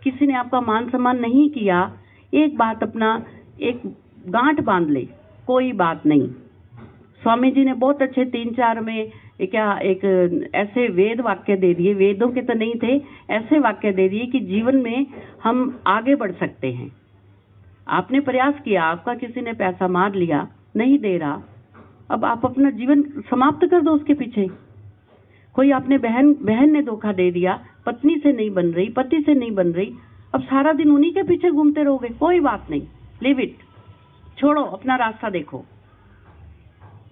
किसी ने आपका मान सम्मान नहीं किया, एक बात अपना एक गांठ बांध ले, कोई बात नहीं। स्वामी जी ने बहुत अच्छे 3-4 में एक ऐसे वेद वाक्य दे दिए, वेदों के तो नहीं थे, ऐसे वाक्य दे दिए कि जीवन में हम आगे बढ़ सकते हैं। आपने प्रयास किया, आपका किसी ने पैसा मार लिया, नहीं दे रहा, अब आप अपना जीवन समाप्त कर दो उसके पीछे। कोई आपने बहन ने धोखा दे दिया, पत्नी से नहीं बन रही, पति से नहीं बन रही, अब सारा दिन उन्हीं के पीछे घूमते रहोगे, कोई बात नहीं, लीव इट, छोड़ो, अपना रास्ता देखो।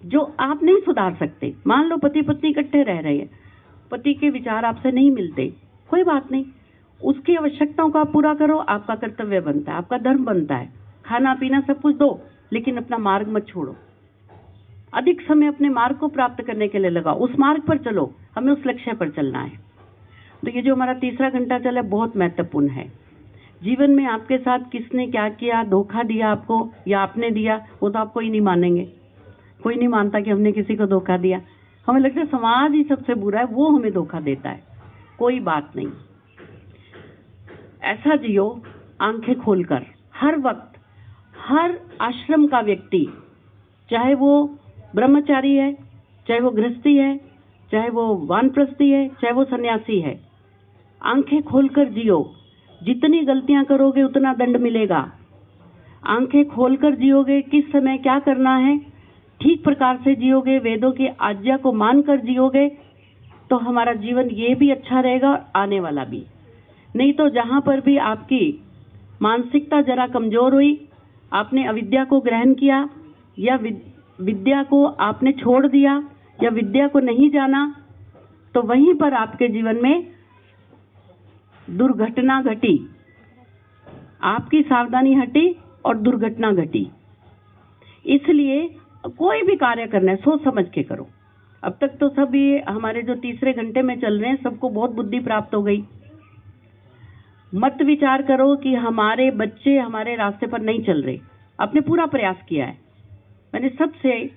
जो आप नहीं सुधार सकते, मान लो पति पत्नी इकट्ठे रह रहे हैं, पति के विचार आपसे नहीं मिलते, कोई बात नहीं, उसकी आवश्यकताओं को आप पूरा करो, आपका कर्तव्य बनता है, आपका धर्म बनता है, खाना पीना सब कुछ दो, लेकिन अपना मार्ग मत छोड़ो। अधिक समय अपने मार्ग को प्राप्त करने के लिए लगाओ, उस मार्ग पर चलो, हमें उस लक्ष्य पर चलना है। तो ये जो हमारा 3रा घंटा चला, बहुत महत्वपूर्ण है। जीवन में आपके साथ किसने क्या किया, धोखा दिया आपको या आपने दिया, वो तो आपको ही नहीं मानेंगे। कोई नहीं मानता कि हमने किसी को धोखा दिया। हमें लगता है समाज ही सबसे बुरा है, वो हमें धोखा देता है। कोई बात नहीं, ऐसा जियो आंखें खोलकर। हर वक्त हर आश्रम का व्यक्ति, चाहे वो ब्रह्मचारी है, चाहे वो गृहस्थी है, चाहे वो वानप्रस्थी है, चाहे वो सन्यासी है, आंखें खोलकर जियो। जितनी गलतियां करोगे उतना दंड मिलेगा। आंखें खोलकर जियोगे, किस समय क्या करना है ठीक प्रकार से जियोगे, वेदों की आज्ञा को मानकर जियोगे, तो हमारा जीवन ये भी अच्छा रहेगा और आने वाला भी। नहीं तो जहां पर भी आपकी मानसिकता जरा कमजोर हुई, आपने अविद्या को ग्रहण किया या विद्या को आपने छोड़ दिया या विद्या को नहीं जाना, तो वहीं पर आपके जीवन में दुर्घटना घटी। आपकी सावधानी हटी और दुर्घटना घटी। इसलिए कोई भी कार्य करना है सोच समझ के करो। अब तक तो सब ये हमारे जो तीसरे घंटे में चल रहे हैं, सबको बहुत बुद्धि प्राप्त हो गई। मत विचार करो कि हमारे बच्चे हमारे रास्ते पर नहीं चल रहे। आपने पूरा प्रयास किया है। मैंने सबसे,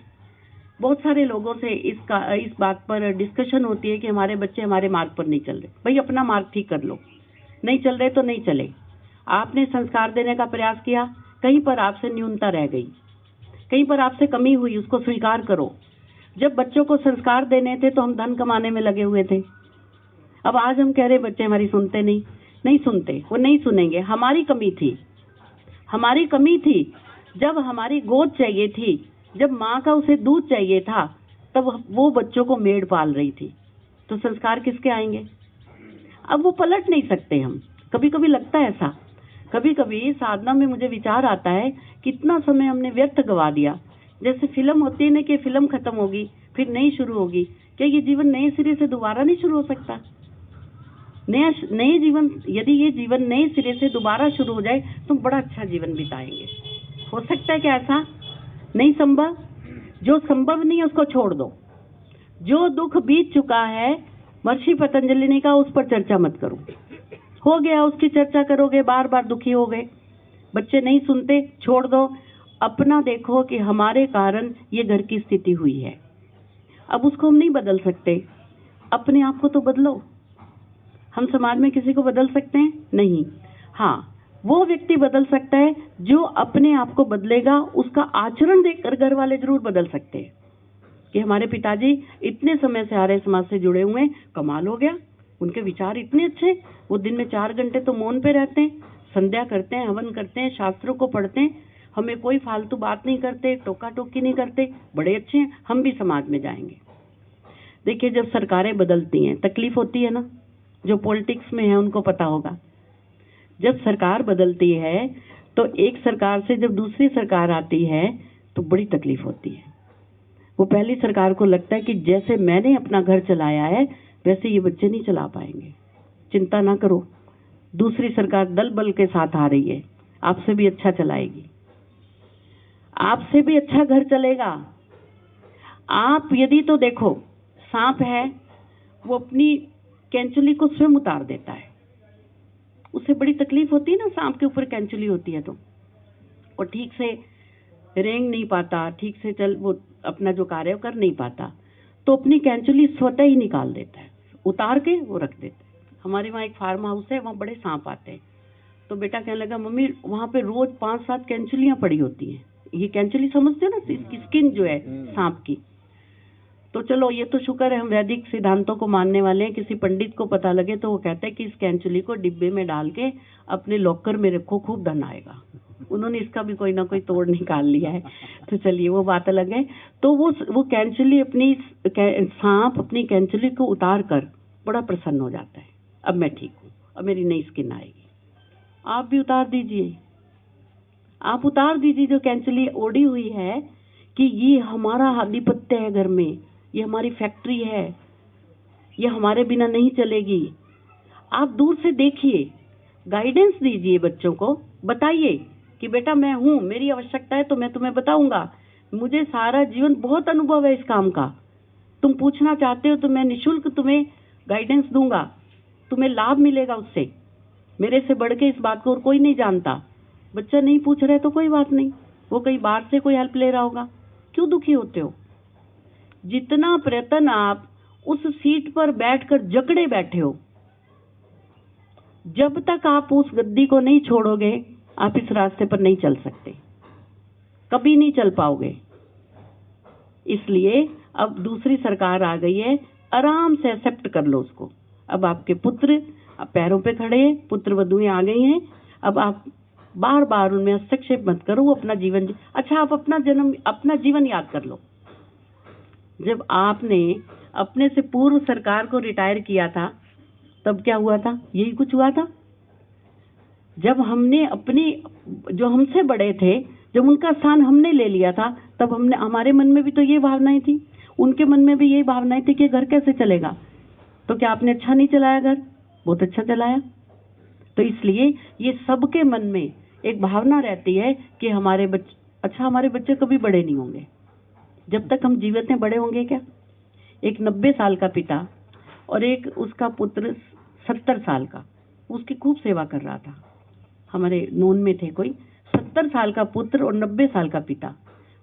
बहुत सारे लोगों से इस बात पर डिस्कशन होती है कि हमारे बच्चे हमारे मार्ग पर नहीं चल रहे। भाई अपना मार्ग ठीक कर लो, नहीं चल रहे तो नहीं चले। आपने संस्कार देने का प्रयास किया, कहीं पर आपसे न्यूनता रह गई, कहीं पर आपसे कमी हुई, उसको स्वीकार करो। जब बच्चों को संस्कार देने थे तो हम धन कमाने में लगे हुए थे। अब आज हम कह रहे बच्चे हमारी सुनते नहीं सुनते, वो नहीं सुनेंगे। हमारी कमी थी, हमारी कमी थी। जब हमारी गोद चाहिए थी, जब माँ का उसे दूध चाहिए था, तब वो बच्चों को मेड पाल रही थी। तो संस्कार किसके आएंगे? अब वो पलट नहीं सकते हम। कभी कभी लगता है ऐसा, कभी कभी साधना में मुझे विचार आता है कितना समय हमने व्यर्थ गवा दिया। जैसे फिल्म होती है ना कि फिल्म खत्म होगी फिर नई शुरू होगी, क्या ये जीवन नए सिरे से दोबारा नहीं शुरू हो सकता? नए जीवन, यदि ये जीवन नए सिरे से दोबारा शुरू हो जाए तो बड़ा अच्छा जीवन बिताएंगे। हो सकता है क्या ऐसा? नहीं संभव। जो संभव नहीं है उसको छोड़ दो। जो दुख बीत चुका है, महर्षि पतंजलि ने कहा उस पर चर्चा मत करो। हो गया, उसकी चर्चा करोगे बार बार दुखी हो गए। बच्चे नहीं सुनते, छोड़ दो। अपना देखो कि हमारे कारण ये घर की स्थिति हुई है, अब उसको हम नहीं बदल सकते। अपने आप को तो बदलो। हम समाज में किसी को बदल सकते हैं? नहीं। हाँ, वो व्यक्ति बदल सकता है जो अपने आप को बदलेगा। उसका आचरण देखकर घर वाले जरूर बदल सकते हैं कि हमारे पिताजी इतने समय से आर्य समाज से जुड़े हुए हैं, कमाल हो गया, उनके विचार इतने अच्छे। वो दिन में 4 घंटे तो मौन पे रहते हैं, संध्या करते हैं, हवन करते हैं, शास्त्रों को पढ़ते हैं, हमें कोई फालतू बात नहीं करते, टोका टोकी नहीं करते, बड़े अच्छे हैं, हम भी समाज में जाएंगे। देखिए, जब सरकारें बदलती हैं तकलीफ होती है ना। जो पॉलिटिक्स में है उनको पता होगा, जब सरकार बदलती है तो एक सरकार से जब दूसरी सरकार आती है तो बड़ी तकलीफ होती है। वो पहली सरकार को लगता है कि जैसे मैंने अपना घर चलाया है वैसे ये बच्चे नहीं चला पाएंगे। चिंता ना करो, दूसरी सरकार दल बल के साथ आ रही है, आपसे भी अच्छा चलाएगी, आपसे भी अच्छा घर चलेगा। आप यदि तो देखो, सांप है वो अपनी कैंचुली को स्वयं उतार देता है, उसे बड़ी तकलीफ होती है ना, सांप के ऊपर कैंचुली होती है तो, और ठीक से रेंग नहीं पाता, ठीक से चल वो अपना जो कार्य कर नहीं पाता, तो अपनी कैंचुली स्वतः ही निकाल देता है, उतार के वो रख देता है। हमारे वहाँ एक फार्म हाउस है, वहाँ बड़े सांप आते हैं। तो बेटा कहने लगा, मम्मी वहाँ पे रोज 5-7 कैंचुलियाँ पड़ी होती हैं। ये कैंचुली समझते हो ना, इसकी स्किन जो है सांप की। तो चलो ये तो शुक्र है हम वैदिक सिद्धांतों को मानने वाले हैं। किसी पंडित को पता लगे तो वो कहते हैं कि इस कैंचुली को डिब्बे में डाल के अपने लॉकर में रखो, खूब धन आएगा। उन्होंने इसका भी कोई ना कोई तोड़ निकाल लिया है, तो चलिए वो बात अलग है। तो वो कैंचुली अपनी सांप अपनी कैंचुली को उतार कर बड़ा प्रसन्न हो जाता है, अब मैं ठीक हूँ, अब मेरी नई स्किन आएगी। आप भी उतार दीजिए, आप उतार दीजिए जो कैंचुली ओढ़ी हुई है कि ये हमारा आधिपत्य है घर में, ये हमारी फैक्ट्री है, ये हमारे बिना नहीं चलेगी। आप दूर से देखिए, गाइडेंस दीजिए बच्चों को, बताइए कि बेटा मैं हूँ, मेरी आवश्यकता है तो मैं तुम्हें बताऊंगा, मुझे सारा जीवन बहुत अनुभव है इस काम का, तुम पूछना चाहते हो तो मैं निःशुल्क तुम्हें गाइडेंस दूंगा, तुम्हें लाभ मिलेगा उससे। मेरे से बढ़ के इस बात को और कोई नहीं जानता। बच्चा नहीं पूछ रहा है तो कोई बात नहीं, वो कहीं बाहर से कोई हेल्प ले रहा होगा, क्यों दुखी होते हो? जितना प्रयत्न आप उस सीट पर बैठकर जकड़े बैठे हो, जब तक आप उस गद्दी को नहीं छोड़ोगे आप इस रास्ते पर नहीं चल सकते, कभी नहीं चल पाओगे। इसलिए अब दूसरी सरकार आ गई है, आराम से एक्सेप्ट कर लो उसको। अब आपके पुत्र अब पैरों पे खड़े हैं, पुत्र वधुएं आ गई हैं। अब आप बार बार उनमें हस्तक्षेप मत करो, वो अपना जीवन अच्छा आप अपना जीवन याद कर लो। जब आपने अपने से पूर्व सरकार को रिटायर किया था तब क्या हुआ था? यही कुछ हुआ था। जब हमने अपनी जो हमसे बड़े थे, जब उनका स्थान हमने ले लिया था, तब हमारे मन में भी तो ये भावनाएं थी, उनके मन में भी यही भावनाएं थी कि घर कैसे चलेगा। तो क्या आपने अच्छा नहीं चलाया घर? बहुत अच्छा चलाया। तो इसलिए ये सबके मन में एक भावना रहती है कि हमारे बच्चे कभी बड़े नहीं होंगे। जब तक हम जीवित हैं बड़े होंगे क्या? एक 90 साल का पिता और एक उसका पुत्र 70 साल का, उसकी खूब सेवा कर रहा था। हमारे नोन में थे कोई 70 साल का पुत्र और 90 साल का पिता।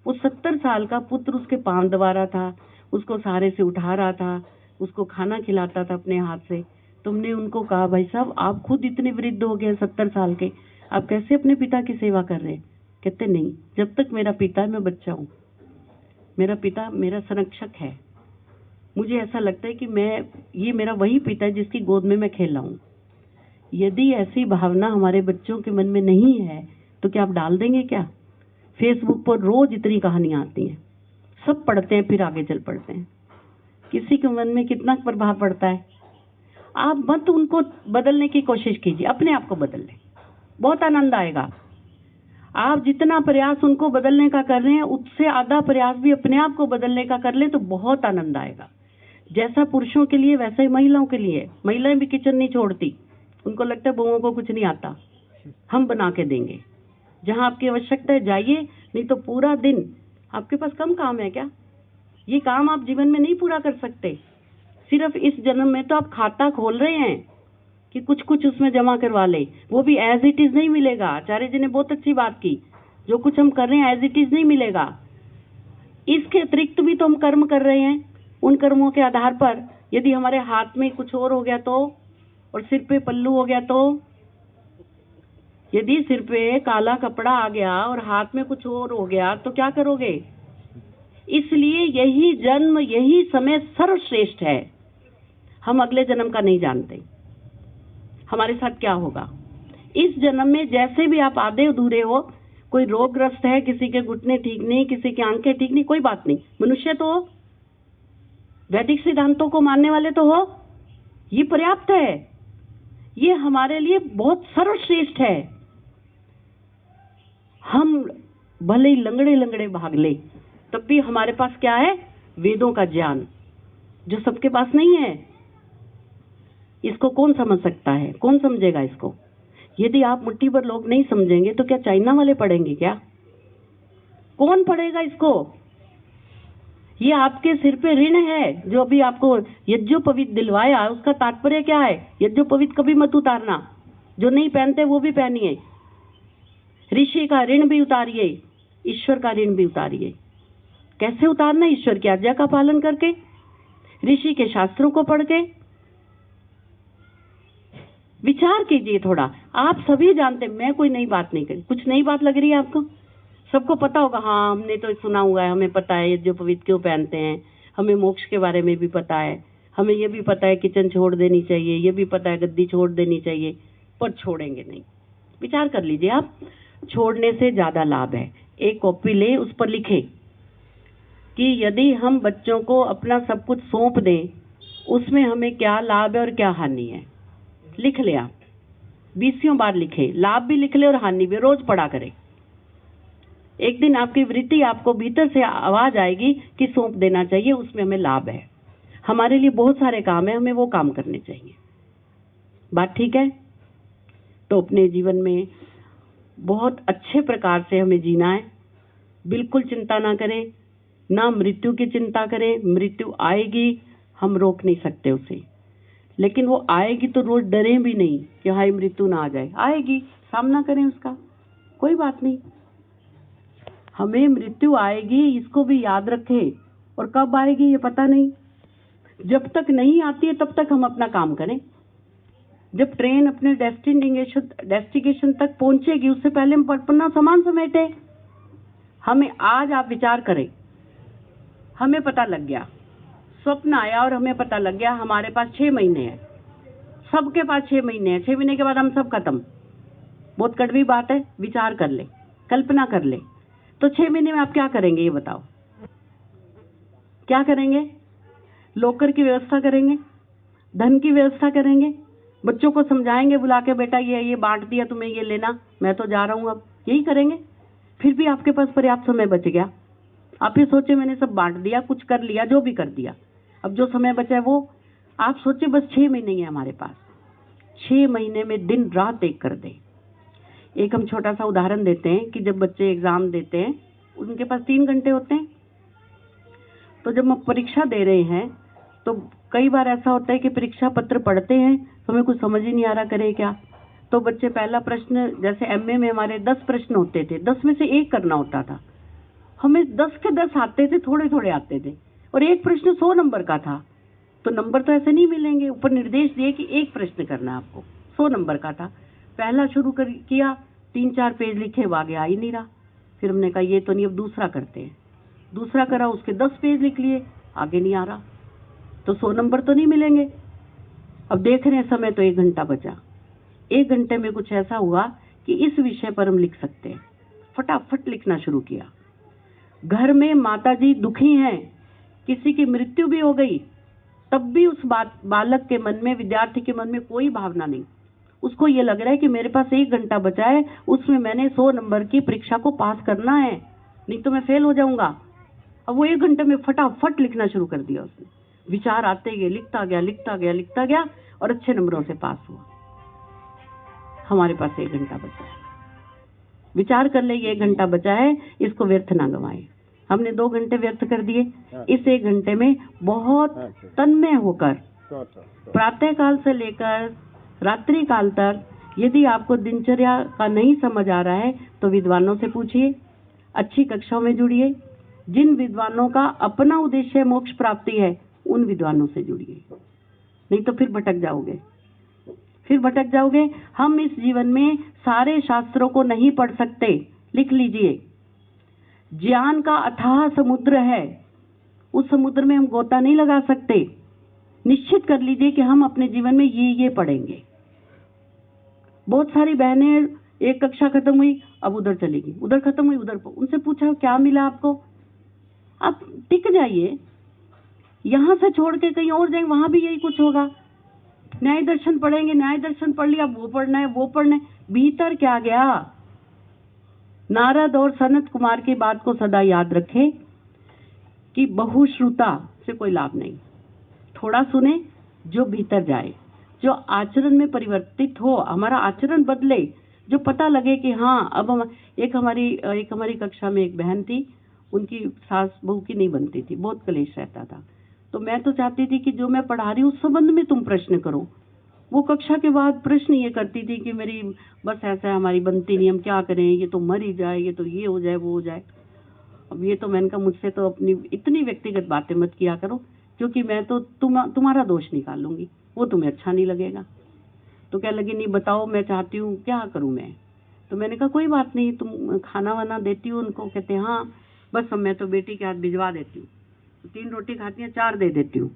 वो 70 साल का पुत्र उसके पांव दबा रहा था, उसको सहारे से उठा रहा था, उसको खाना खिलाता था अपने हाथ से। तुमने उनको कहा, भाई साहब आप खुद इतने वृद्ध हो गए 70 साल के, आप कैसे अपने पिता की सेवा कर रहे हैं? कहते नहीं, जब तक मेरा पिता है मैं बच्चा हूँ, मेरा पिता मेरा संरक्षक है। मुझे ऐसा लगता है कि ये मेरा वही पिता है जिसकी गोद में मैं खेल रहा हूँ। यदि ऐसी भावना हमारे बच्चों के मन में नहीं है तो क्या आप डाल देंगे क्या? फेसबुक पर रोज इतनी कहानियां आती हैं, सब पढ़ते हैं फिर आगे चल पड़ते हैं। किसी के मन में कितना प्रभाव पड़ता है? आप मत उनको बदलने की कोशिश कीजिए, अपने आप को बदल लें, बहुत आनंद आएगा। आप जितना प्रयास उनको बदलने का कर रहे हैं उससे आधा प्रयास भी अपने आप को बदलने का कर ले तो बहुत आनंद आएगा। जैसा पुरुषों के लिए वैसा ही महिलाओं के लिए। महिलाएं भी किचन नहीं छोड़ती, उनको लगता है बहुओं को कुछ नहीं आता, हम बना के देंगे। जहां आपकी आवश्यकता है जाइए, नहीं तो पूरा दिन आपके पास कम काम है क्या? ये काम आप जीवन में नहीं पूरा कर सकते। सिर्फ इस जन्म में तो आप खाता खोल रहे हैं कि कुछ कुछ उसमें जमा करवा ले, वो भी एज इट इज नहीं मिलेगा। आचार्य जी ने बहुत अच्छी बात की, जो कुछ हम कर रहे हैं एज इट इज नहीं मिलेगा, इसके अतिरिक्त भी तो हम कर्म कर रहे हैं। उन कर्मों के आधार पर यदि हमारे हाथ में कुछ और हो गया तो, और सिर पे पल्लू हो गया तो, यदि सिर पे काला कपड़ा आ गया और हाथ में कुछ और हो गया तो क्या करोगे? इसलिए यही जन्म, यही समय सर्वश्रेष्ठ है। हम अगले जन्म का नहीं जानते हमारे साथ क्या होगा। इस जन्म में जैसे भी आप आधे अधूरे हो, कोई रोगग्रस्त है, किसी के घुटने ठीक नहीं, किसी की आंखें ठीक नहीं, कोई बात नहीं, मनुष्य तो हो, वैदिक सिद्धांतों को मानने वाले तो हो, ये पर्याप्त है। ये हमारे लिए बहुत सर्वश्रेष्ठ है। हम भले ही लंगड़े लंगड़े भाग ले तब भी हमारे पास क्या है? वेदों का ज्ञान, जो सबके पास नहीं है। इसको कौन समझ सकता है? कौन समझेगा इसको? यदि आप मुट्ठी भर लोग नहीं समझेंगे तो क्या चाइना वाले पढ़ेंगे क्या? कौन पढ़ेगा इसको? ये आपके सिर पे ऋण है जो अभी आपको यज्ञोपवीत दिलवाया, उसका तात्पर्य क्या है? यज्ञोपवीत कभी मत उतारना, जो नहीं पहनते वो भी पहनिए। ऋषि का ऋण भी उतारिए, ईश्वर का ऋण भी उतारिए। कैसे उतारना? ईश्वर की आज्ञा का पालन करके, ऋषि के शास्त्रों को पढ़ के। विचार कीजिए थोड़ा। आप सभी जानते, मैं कोई नई बात नहीं करी। कुछ नई बात लग रही है आपको? सबको पता होगा, हाँ हमने तो सुना हुआ है, हमें पता है यज्ञोपवीत क्यों पहनते हैं, हमें मोक्ष के बारे में भी पता है, हमें ये भी पता है किचन छोड़ देनी चाहिए, ये भी पता है गद्दी छोड़ देनी चाहिए, पर छोड़ेंगे नहीं। विचार कर लीजिए आप, छोड़ने से ज्यादा लाभ है। एक कॉपी ले, उस पर लिखे कि यदि हम बच्चों को अपना सब कुछ सौंप दें उसमें हमें क्या लाभ है और क्या हानि है। लिख ले आप, 20 बार लिखे, लाभ भी लिख ले और हानि भी, रोज पढ़ा करें। एक दिन आपकी वृत्ति, आपको भीतर से आवाज आएगी कि सौंप देना चाहिए, उसमें हमें लाभ है, हमारे लिए बहुत सारे काम है, हमें वो काम करने चाहिए। बात ठीक है? तो अपने जीवन में बहुत अच्छे प्रकार से हमें जीना है। बिल्कुल चिंता ना करें, ना मृत्यु की चिंता करें। मृत्यु आएगी, हम रोक नहीं सकते उसे, लेकिन वो आएगी तो रोज डरें भी नहीं कि हाय मृत्यु ना आ जाए। आएगी, सामना करें उसका, कोई बात नहीं। हमें मृत्यु आएगी, इसको भी याद रखे, और कब आएगी ये पता नहीं। जब तक नहीं आती है तब तक हम अपना काम करें। जब ट्रेन अपने डेस्टिनेशन तक पहुंचेगी उससे पहले हम अपना सामान समेटे। हमें आज आप विचार करें, हमें पता लग गया, स्वप्न आया और हमें पता लग गया हमारे पास 6 महीने हैं, सबके पास 6 महीने हैं, 6 महीने के बाद हम सब खत्म। बहुत कड़वी बात है, विचार कर ले, कल्पना कर ले। तो 6 महीने में आप क्या करेंगे ये बताओ? क्या करेंगे? लॉकर की व्यवस्था करेंगे, धन की व्यवस्था करेंगे, बच्चों को समझाएंगे बुला के, बेटा ये बांट दिया, तुम्हें ये लेना, मैं तो जा रहा हूं, अब यही करेंगे। फिर भी आपके पास पर्याप्त समय बच गया। आप ये सोचे मैंने सब बांट दिया, कुछ कर लिया, जो भी कर दिया, अब जो समय बचा है वो आप सोचे बस 6 महीने ही है हमारे पास। 6 महीने में दिन रात एक कर दे। एक हम छोटा सा उदाहरण देते हैं कि जब बच्चे एग्जाम देते हैं उनके पास 3 घंटे होते हैं। तो जब हम परीक्षा दे रहे हैं तो कई बार ऐसा होता है कि परीक्षा पत्र पढ़ते हैं तो हमें कुछ समझ ही नहीं आ रहा करे क्या। तो बच्चे पहला प्रश्न, जैसे एमए में हमारे 10 प्रश्न होते थे, 10 में से 1 करना होता था। हमें 10 के 10 आते थे, थोड़े थोड़े आते थे, और एक प्रश्न 100 नंबर का था। तो नंबर तो ऐसे नहीं मिलेंगे, ऊपर निर्देश दिए कि 1 प्रश्न करना आपको, 100 नंबर का था। पहला शुरू किया, 3-4 पेज लिखे, वो आगे आ ही नहीं रहा। फिर हमने कहा ये तो नहीं, अब दूसरा करते हैं। दूसरा करा, उसके 10 पेज लिख लिए, आगे नहीं आ रहा, तो 100 नंबर तो नहीं मिलेंगे। अब देख रहे हैं समय तो 1 घंटा बचा। 1 घंटे में कुछ ऐसा हुआ कि इस विषय पर हम लिख सकते हैं। फटाफट लिखना शुरू किया। घर में माताजी दुखी हैं, किसी की मृत्यु भी हो गई, तब भी उस बालक के मन में, विद्यार्थी के मन में कोई भावना नहीं। उसको ये लग रहा है कि मेरे पास 1 घंटा बचा है, उसमें मैंने 100 नंबर की परीक्षा को पास करना है, नहीं तो मैं फेल हो जाऊंगा। अब वो 1 घंटे में फटाफट लिखना शुरू कर दिया उसने। विचार आते गए, लिखता गया और अच्छे नंबरों से पास हुआ। हमारे पास 1 घंटा बचा है। विचार कर ले, ये 1 घंटा बचा है, इसको व्यर्थ ना गंवाए। हमने 2 घंटे व्यर्थ कर दिए। इस 1 घंटे में बहुत तन्मय होकर प्रातः काल से लेकर रात्रि काल तक, यदि आपको दिनचर्या का नहीं समझ आ रहा है तो विद्वानों से पूछिए, अच्छी कक्षाओं में जुड़िए। जिन विद्वानों का अपना उद्देश्य मोक्ष प्राप्ति है उन विद्वानों से जुड़िए, नहीं तो फिर भटक जाओगे। हम इस जीवन में सारे शास्त्रों को नहीं पढ़ सकते। लिख लीजिए, ज्ञान का अथाह समुद्र है, उस समुद्र में हम गोता नहीं लगा सकते। निश्चित कर लीजिए कि हम अपने जीवन में ये पढ़ेंगे। बहुत सारी बहनें, एक कक्षा खत्म हुई, अब उधर चलेगी, उधर खत्म हुई, उधर। उनसे पूछा क्या मिला आपको? आप टिक जाइए, यहां से छोड़ के कहीं और जाएंगे, वहां भी यही कुछ होगा। न्याय दर्शन पढ़ेंगे, न्याय दर्शन पढ़ लिया, वो पढ़ना है, भीतर क्या गया? नारद और सनत कुमार की बात को सदा याद रखे कि बहुश्रुता से कोई लाभ नहीं। थोड़ा सुने, जो भीतर जाए, जो आचरण में परिवर्तित हो, हमारा आचरण बदले, जो पता लगे कि हाँ अब हम। एक हमारी कक्षा में एक बहन थी, उनकी सास बहू की नहीं बनती थी, बहुत कलेश रहता था। तो मैं तो चाहती थी कि जो मैं पढ़ा रही हूँ उस संबंध में तुम प्रश्न करो। वो कक्षा के बाद प्रश्न ये करती थी कि मेरी बस ऐसा हमारी बनती नहीं, हम क्या करें, ये तो मर ही जाए, ये तो ये हो जाए, वो हो जाए। अब ये तो मैंने कहा मुझसे तो अपनी इतनी व्यक्तिगत बातें मत किया करो, क्योंकि मैं तो तुम्हारा दोष निकाल लूंगी, वो तुम्हें अच्छा नहीं लगेगा। तो क्या लगी, नहीं बताओ, मैं चाहती हूँ, क्या करूँ मैं? तो मैंने कहा कोई बात नहीं, तुम खाना वाना देती हो उनको? कहते हाँ, बस मैं तो बेटी के हाथ भिजवा देती हूँ, 3 रोटी खाती हैं, 4 दे देती हूँ।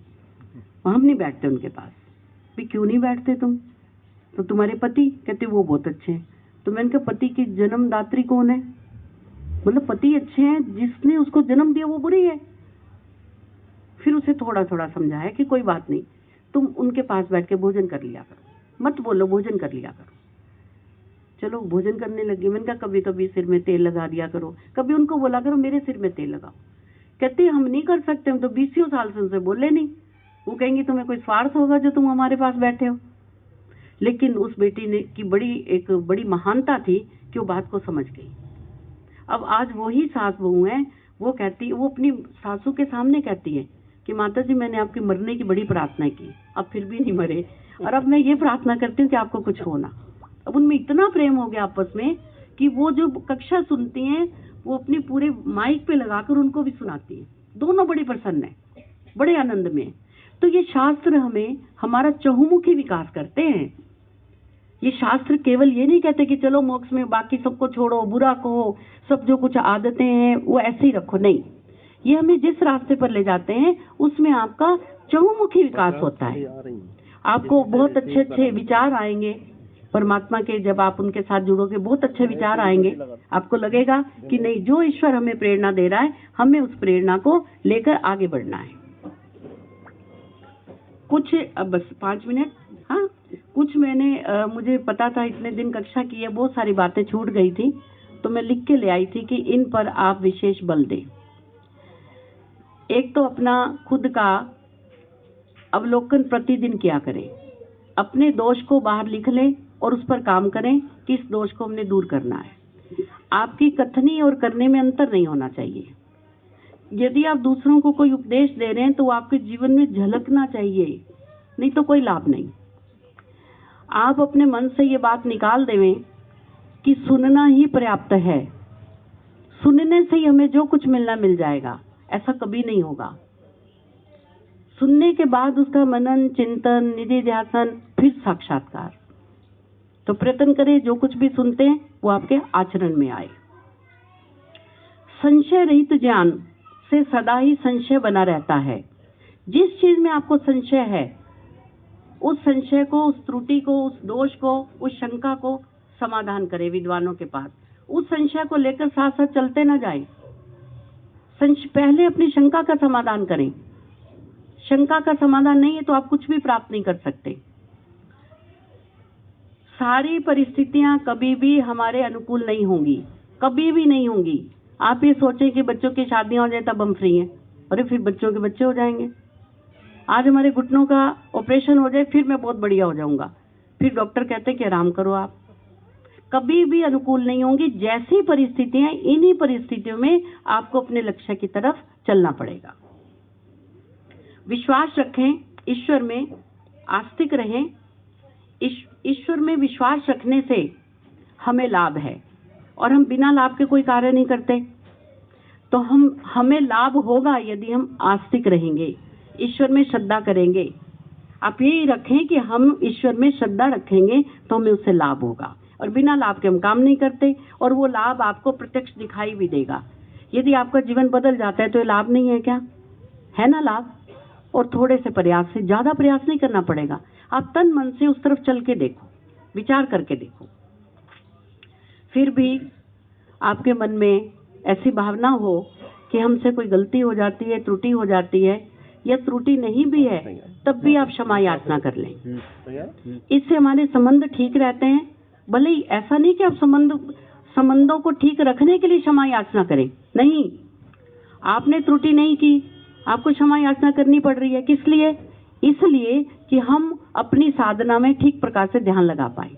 हम नहीं बैठते उनके पास। भी क्यों नहीं बैठते तुम? तो तुम्हारे पति? कहते वो बहुत अच्छे हैं। तो मैंने कहा पति की जन्मदात्री कौन है? मतलब पति अच्छे हैं, जिसने उसको जन्म दिया वो बुरी है। फिर उसे थोड़ा थोड़ा समझाया कि कोई बात नहीं, तुम उनके पास बैठ के भोजन कर लिया करो, मत बोलो, भोजन कर लिया करो। चलो भोजन करने लगी। मैंने कहा कभी कभी सिर में तेल लगा दिया करो, कभी उनको बोला करो मेरे सिर में तेल लगाओ। कहते हम नहीं कर सकते, हम तो 20 साल से उनसे बोले नहीं। वो कहेंगी तुम्हें कोई स्वार्थ होगा जो तुम हमारे पास बैठे हो। लेकिन उस बेटी ने की एक बड़ी महानता थी कि वो बात को समझ गई। अब आज वही सास बहू है, वो अपनी सासू के सामने कहती है कि माता जी मैंने आपके मरने की बड़ी प्रार्थना की, अब फिर भी नहीं मरे, और अब मैं ये प्रार्थना करती हूँ कि आपको कुछ हो ना। अब उनमें इतना प्रेम हो गया आपस में कि वो जो कक्षा सुनती हैं वो अपनी पूरे माइक पे लगाकर उनको भी सुनाती है। दोनों बड़ी प्रसन्न है, बड़े आनंद में। तो ये शास्त्र हमें हमारा चहुमुखी विकास करते हैं। ये शास्त्र केवल ये नहीं कहते कि चलो मोक्ष में बाकी सबको छोड़ो, बुरा कहो, सब जो कुछ आदतें हैं वो ऐसे ही रखो, नहीं। ये हमें जिस रास्ते पर ले जाते हैं उसमें आपका चहुमुखी विकास होता है। आपको बहुत अच्छे अच्छे विचार आएंगे परमात्मा के, जब आप उनके साथ जुड़ोगे बहुत अच्छे विचार आएंगे। आपको लगेगा कि नहीं, जो ईश्वर हमें प्रेरणा दे रहा है हमें उस प्रेरणा को लेकर आगे बढ़ना है। कुछ अब बस 5 मिनट, हाँ, कुछ मैंने मुझे पता था, इतने दिन कक्षा की है, बहुत सारी बातें छूट गई थी, तो मैं लिख के ले आई थी कि इन पर आप विशेष बल दें। एक तो अपना खुद का अवलोकन प्रतिदिन किया करें, अपने दोष को बाहर लिख लें और उस पर काम करें कि इस दोष को हमने दूर करना है। आपकी कथनी और करने में अंतर नहीं होना चाहिए। यदि आप दूसरों को कोई उपदेश दे रहे हैं तो आपके जीवन में झलकना चाहिए, नहीं तो कोई लाभ नहीं। आप अपने मन से ये बात निकाल देवें कि सुनना ही पर्याप्त है, सुनने से ही हमें जो कुछ मिलना मिल जाएगा, ऐसा कभी नहीं होगा। सुनने के बाद उसका मनन, चिंतन, निधि ध्यान, फिर साक्षात्कार। तो प्रयत्न करें जो कुछ भी सुनते हैं वो आपके आचरण में आए। संशय रहित ज्ञान से सदा ही संशय बना रहता है। जिस चीज में आपको संशय है उस संशय को, उस त्रुटि को, उस दोष को, उस शंका को समाधान करें विद्वानों के पास। उस संशय को लेकर साथ साथ चलते ना जाए। पहले अपनी शंका का समाधान करें। शंका का समाधान नहीं है तो आप कुछ भी प्राप्त नहीं कर सकते। सारी परिस्थितियां कभी भी हमारे अनुकूल नहीं होंगी, कभी भी नहीं होंगी। आप ये सोचें कि बच्चों की शादियां हो जाए तब हम फ्री हैं, अरे फिर बच्चों के बच्चे हो जाएंगे। आज हमारे घुटनों का ऑपरेशन हो जाए फिर मैं बहुत बढ़िया हो जाऊंगा, फिर डॉक्टर कहते हैं कि आराम करो। आप कभी भी अनुकूल नहीं होंगी। जैसी परिस्थितियां, इन्हीं परिस्थितियों में आपको अपने लक्ष्य की तरफ चलना पड़ेगा। विश्वास रखें, ईश्वर में आस्तिक रहें। ईश्वर में विश्वास रखने से हमें लाभ है और हम बिना लाभ के कोई कार्य नहीं करते। तो हमें लाभ होगा यदि हम आस्तिक रहेंगे, ईश्वर में श्रद्धा करेंगे। आप यही रखें कि हम ईश्वर में श्रद्धा रखेंगे तो हमें उससे लाभ होगा, और बिना लाभ के हम काम नहीं करते, और वो लाभ आपको प्रत्यक्ष दिखाई भी देगा। यदि आपका जीवन बदल जाता है तो ये लाभ नहीं है क्या? है ना लाभ। और थोड़े से प्रयास से, ज्यादा प्रयास नहीं करना पड़ेगा। आप तन मन से उस तरफ चल के देखो, विचार करके देखो। फिर भी आपके मन में ऐसी भावना हो कि हमसे कोई गलती हो जाती है, त्रुटि हो जाती है, या त्रुटि नहीं भी है तब भी आप क्षमा याचना कर लें। इससे हमारे संबंध ठीक रहते हैं। भले ही ऐसा नहीं कि आप संबंधों को ठीक रखने के लिए क्षमा याचना करें, नहीं। आपने त्रुटि नहीं की, आपको क्षमा याचना करनी पड़ रही है। किस लिए? इसलिए कि हम अपनी साधना में ठीक प्रकार से ध्यान लगा पाए।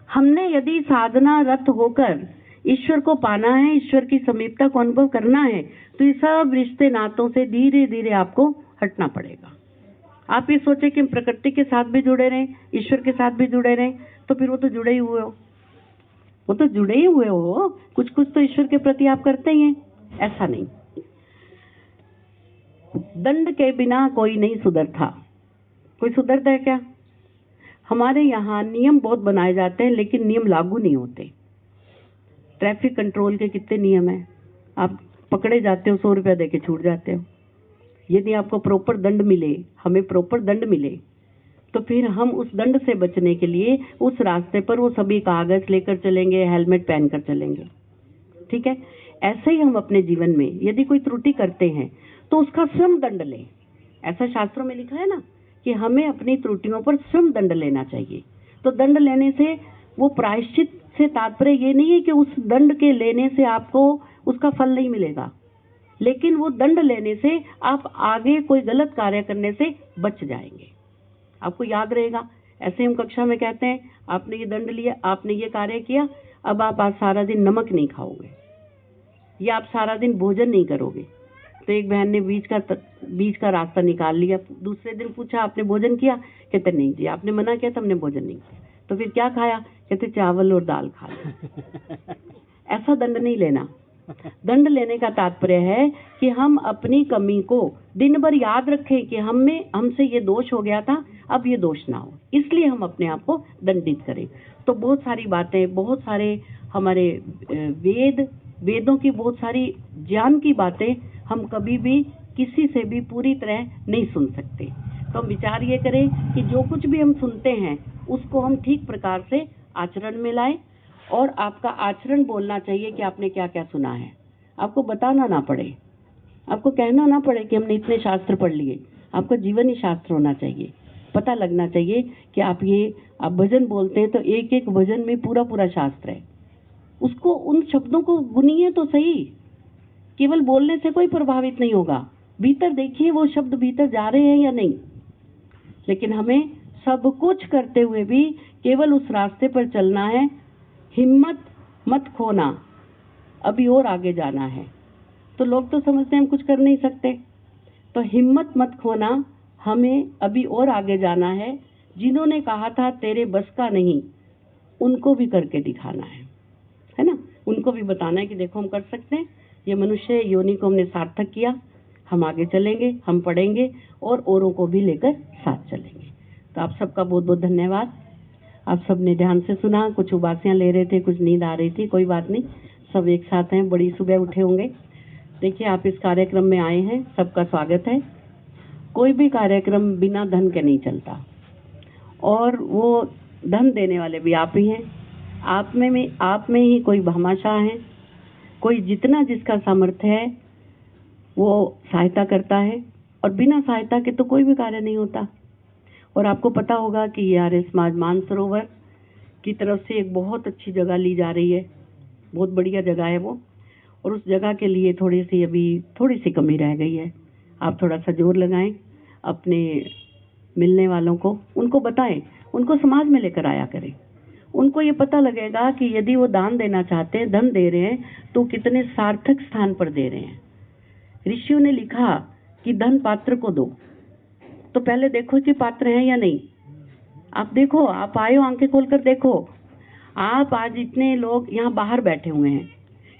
हमने यदि साधना रत होकर ईश्वर को पाना है, ईश्वर की समीपता को अनुभव करना है, तो ये सब रिश्ते नातों से धीरे धीरे आपको हटना पड़ेगा। आप ये सोचे कि हम प्रकृति के साथ भी जुड़े रहें, ईश्वर के साथ भी जुड़े रहें, तो फिर वो तो जुड़े ही हुए हो, वो तो जुड़े ही हुए हो। कुछ कुछ तो ईश्वर के प्रति आप करते ही हैं, ऐसा नहीं। दंड के बिना कोई नहीं सुधरता। कोई सुधरता है क्या? हमारे यहाँ नियम बहुत बनाए जाते हैं लेकिन नियम लागू नहीं होते। ट्रैफिक कंट्रोल के कितने नियम हैं, आप पकड़े जाते हो, 100 रुपया देके छूट जाते हो। यदि आपको प्रॉपर दंड मिले, हमें प्रॉपर दंड मिले, तो फिर हम उस दंड से बचने के लिए उस रास्ते पर वो सभी कागज लेकर चलेंगे, हेलमेट पहन कर चलेंगे। ठीक है, ऐसे ही हम अपने जीवन में यदि कोई त्रुटि करते हैं तो उसका स्वयं दंड लें। ऐसा शास्त्रों में लिखा है ना कि हमें अपनी त्रुटियों पर स्वयं दंड लेना चाहिए। तो दंड लेने से, वो प्रायश्चित से तात्पर्य ये नहीं है कि उस दंड के लेने से आपको उसका फल नहीं मिलेगा, लेकिन वो दंड लेने से आप आगे कोई गलत कार्य करने से बच जाएंगे। आपको याद रहेगा, ऐसे हम कक्षा में कहते हैं, आपने ये दंड लिया, आपने ये कार्य किया, अब आप आज सारा दिन नमक नहीं खाओगे या आप सारा दिन भोजन नहीं करोगे। तो एक बहन ने बीच का रास्ता निकाल लिया। दूसरे दिन पूछा, आपने भोजन किया? कहते नहीं जी, आपने मना किया था, हमने भोजन नहीं किया। तो फिर क्या खाया? कहते चावल और दाल खा लिया। ऐसा दंड नहीं लेना। दंड लेने का तात्पर्य है कि हम अपनी कमी को दिन भर याद रखें कि हमसे ये दोष हो गया था, अब ये दोष ना हो, इसलिए हम अपने आप को दंडित करें। तो बहुत सारी बातें, बहुत सारे हमारे वेदों की बहुत सारी ज्ञान की बातें हम कभी भी किसी से भी पूरी तरह नहीं सुन सकते। तो हम विचार ये करें कि जो कुछ भी हम सुनते हैं उसको हम ठीक प्रकार से आचरण में लाएं, और आपका आचरण बोलना चाहिए कि आपने क्या क्या सुना है। आपको बताना ना पड़े, आपको कहना ना पड़े कि हमने इतने शास्त्र पढ़ लिए। आपका जीवन ही शास्त्र होना चाहिए। पता लगना चाहिए कि आप भजन बोलते हैं तो एक एक भजन में पूरा पूरा शास्त्र है। उसको, उन शब्दों को गुनिए तो सही। केवल बोलने से कोई प्रभावित नहीं होगा, भीतर देखिए वो शब्द भीतर जा रहे हैं या नहीं। लेकिन हमें सब कुछ करते हुए भी केवल उस रास्ते पर चलना है। हिम्मत मत खोना, अभी और आगे जाना है। तो लोग तो समझते हैं हम कुछ कर नहीं सकते, तो हिम्मत मत खोना, हमें अभी और आगे जाना है। जिन्होंने कहा था तेरे बस का नहीं, उनको भी करके दिखाना है ना। उनको भी बताना है कि देखो हम कर सकते हैं। ये मनुष्य योनि को हमने सार्थक किया, हम आगे चलेंगे, हम पढ़ेंगे और औरों को भी लेकर साथ चलेंगे। तो आप सबका बहुत बहुत धन्यवाद। आप सबने ध्यान से सुना। कुछ उबासियां ले रहे थे, कुछ नींद आ रही थी, कोई बात नहीं, सब एक साथ हैं, बड़ी सुबह उठे होंगे। देखिए आप इस कार्यक्रम में आए हैं, सबका स्वागत है। कोई भी कार्यक्रम बिना धन के नहीं चलता, और वो धन देने वाले भी आप ही हैं। आप में ही कोई भामाशाह है, कोई जितना जिसका सामर्थ्य है वो सहायता करता है, और बिना सहायता के तो कोई भी कार्य नहीं होता। और आपको पता होगा कि ये आर्य समाज मानसरोवर की तरफ से एक बहुत अच्छी जगह ली जा रही है, बहुत बढ़िया जगह है वो, और उस जगह के लिए थोड़ी सी कमी रह गई है। आप थोड़ा सा जोर लगाएं, अपने मिलने वालों को, उनको बताएं, उनको समाज में लेकर आया करें। उनको ये पता लगेगा कि यदि वो दान देना चाहते हैं, धन दे रहे हैं, तो कितने सार्थक स्थान पर दे रहे हैं। ऋषियों ने लिखा कि धन पात्र को दो, तो पहले देखो कि पात्र है या नहीं। आप देखो, आप आए हो, आंखें खोलकर देखो। आप आज इतने लोग यहाँ बाहर बैठे हुए हैं,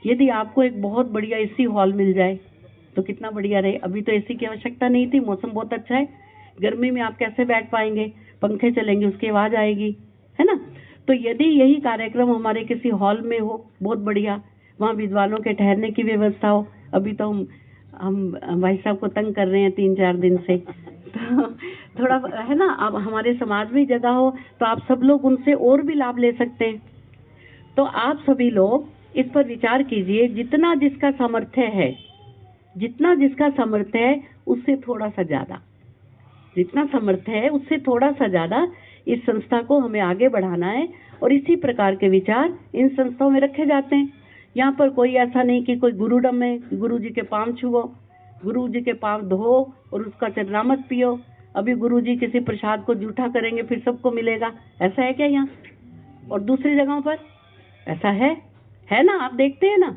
यदि आपको एक बहुत बढ़िया एसी हॉल मिल जाए तो कितना बढ़िया रहे। अभी तो एसी की आवश्यकता नहीं थी, मौसम बहुत अच्छा है। गर्मी में आप कैसे बैठ पाएंगे, पंखे चलेंगे, उसकी आवाज आएगी, है ना। तो यदि यही कार्यक्रम हमारे किसी हॉल में हो, बहुत बढ़िया, वहाँ विद्वानों के ठहरने की व्यवस्था हो। अभी तो हम भाई साहब को तंग कर रहे हैं 3-4 दिन से, तो थोड़ा है ना, अब हमारे समाज में जगह हो तो आप सब लोग उनसे और भी लाभ ले सकते हैं। तो आप सभी लोग इस पर विचार कीजिए। जितना जिसका सामर्थ्य है, जितना जिसका सामर्थ्य है उससे थोड़ा सा ज्यादा, जितना सामर्थ्य है उससे थोड़ा सा ज्यादा इस संस्था को हमें आगे बढ़ाना है। और इसी प्रकार के विचार इन संस्थाओं में रखे जाते हैं। यहाँ पर कोई ऐसा नहीं कि कोई गुरुडम है, गुरु जी के पांव छुओ, गुरु जी के पांव धो और उसका चरणामृत पियो। अभी गुरु जी किसी प्रसाद को जूठा करेंगे फिर सबको मिलेगा, ऐसा है क्या यहाँ? और दूसरी जगहों पर ऐसा है ना? आप देखते हैं ना,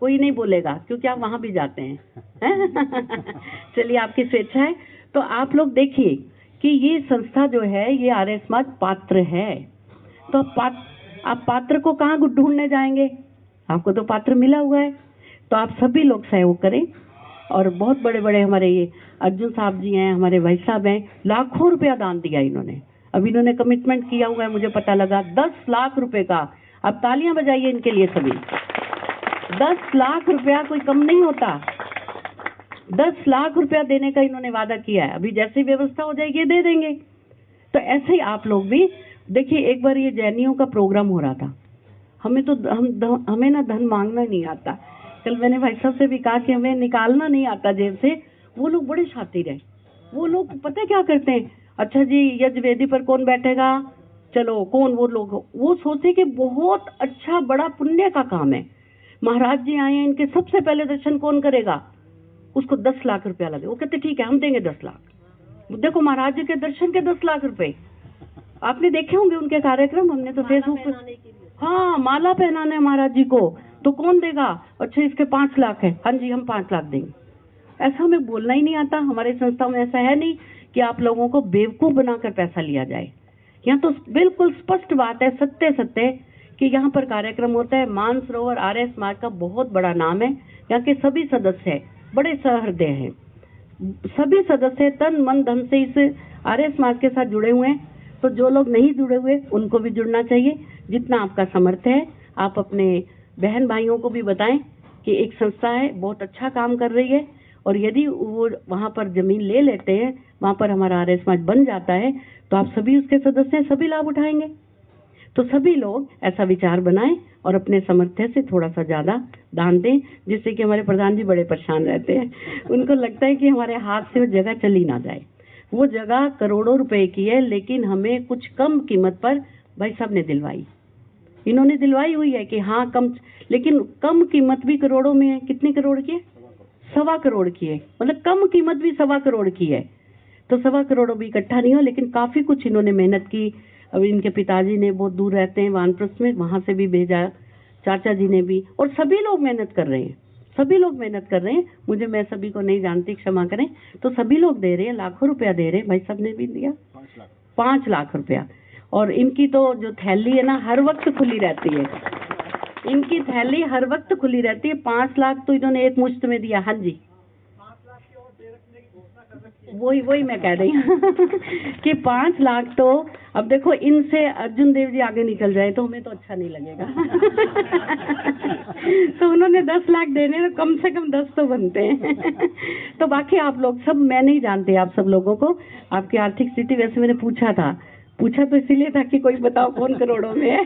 कोई नहीं बोलेगा क्योंकि आप वहां भी जाते हैं। चलिए, आपकी स्वेच्छा है। तो आप लोग देखिए कि ये संस्था जो है ये आर्य समाज पात्र है। तो आप पात्र को कहाँ ढूंढने जाएंगे? आपको तो पात्र मिला हुआ है। तो आप सभी लोग सहयोग करें। और बहुत बड़े बड़े हमारे ये अर्जुन साहब जी हैं, हमारे भाई साहब हैं, लाखों रुपया दान दिया इन्होंने। अब इन्होंने कमिटमेंट किया हुआ है, मुझे पता लगा 10 लाख रुपए का। अब तालियां बजाइए इनके लिए सभी। 10 लाख रुपया कोई कम नहीं होता। 10 लाख रुपया देने का इन्होंने वादा किया है। अभी जैसी व्यवस्था हो जाएगी ये दे देंगे। तो ऐसे ही आप लोग भी देखिए। एक बार ये जैनियों का प्रोग्राम हो रहा था, हमें ना धन मांगना नहीं आता। कल मैंने भाई साहब से भी कहा कि हमें निकालना नहीं आता जेब से। वो लोग बड़े शातिर है। वो लोग पता है क्या करते हैं, अच्छा जी यज्ञवेदी पर कौन बैठेगा, चलो कौन, वो लोग वो सोचे कि बहुत अच्छा बड़ा पुण्य का काम है, महाराज जी आए हैं, इनके सबसे पहले दर्शन कौन करेगा, उसको 10 लाख रुपया लगे। वो कहते ठीक है हम देंगे 10 लाख। देखो महाराज जी के दर्शन के 10 लाख रुपए। आपने देखे होंगे उनके कार्यक्रम, हमने तो फेसबुक पे, हाँ माला पहनाने महाराज जी को, तो कौन देगा? अच्छा इसके 5 लाख है, हाँ जी हम 5 लाख देंगे। ऐसा हमें बोलना ही नहीं आता। हमारे संस्था में ऐसा है नहीं कि आप लोगों को बेवकूफ बनाकर पैसा लिया जाए। यहाँ तो बिल्कुल स्पष्ट बात है, सत्य कि यहाँ पर कार्यक्रम होता है। मानसरोवर आर्य समाज का बहुत बड़ा नाम है। यहाँ के सभी सदस्य बड़े सहृदय हैं। सभी सदस्य तन मन धन से इस आर्य समाज के साथ जुड़े हुए हैं। तो जो लोग नहीं जुड़े हुए उनको भी जुड़ना चाहिए। जितना आपका सामर्थ्य है आप अपने बहन भाइयों को भी बताएं कि एक संस्था है, बहुत अच्छा काम कर रही है, और यदि वो वहाँ पर जमीन ले लेते हैं, वहाँ पर हमारा आर्य समाज बन जाता है, तो आप सभी उसके सदस्य सभी लाभ उठाएंगे। तो सभी लोग ऐसा विचार बनाएं और अपने सामर्थ्य से थोड़ा सा ज्यादा दान दें, जिससे कि हमारे प्रधान जी बड़े परेशान रहते हैं। उनको लगता है कि हमारे हाथ से वो जगह चली ना जाए। वो जगह करोड़ों रुपए की है, लेकिन हमें कुछ कम कीमत पर भाई साहब ने दिलवाई। इन्होंने दिलवाई हुई है कि हाँ कम, लेकिन कम कीमत भी करोड़ों में है। कितने करोड़ की है? 1.25 करोड़ की है। मतलब कम कीमत भी 1.25 करोड़ की है। तो 1.25 करोड़ भी इकट्ठा नहीं हो, लेकिन काफी कुछ इन्होंने मेहनत की। अब इनके पिताजी ने बहुत दूर रहते हैं वानप्रस्थ में, वहां से भी भेजा, चाचा जी ने भी, और सभी लोग मेहनत कर रहे हैं। सभी लोग मेहनत कर रहे हैं। मुझे, मैं सभी को नहीं जानती, क्षमा करें। तो सभी लोग दे रहे हैं, लाखों रुपया दे रहे हैं। भाई साहब ने भी दिया 5 लाख रुपया। और इनकी तो जो थैली है ना, हर वक्त खुली रहती है। इनकी थैली हर वक्त खुली रहती है। 5 लाख तो इन्होंने एक मुश्त में दिया। हाँ जी, वही मैं कह रही हूँ कि 5 लाख तो, अब देखो इनसे अर्जुन देव जी आगे निकल जाए तो हमें तो अच्छा नहीं लगेगा। तो उन्होंने 10 लाख देने, तो कम से कम 10 तो बनते हैं। तो बाकी आप लोग सब, मैं नहीं जानती आप सब लोगों को, आपकी आर्थिक स्थिति। वैसे मैंने पूछा तो इसीलिए था कि कोई बताओ कौन करोड़ों में है।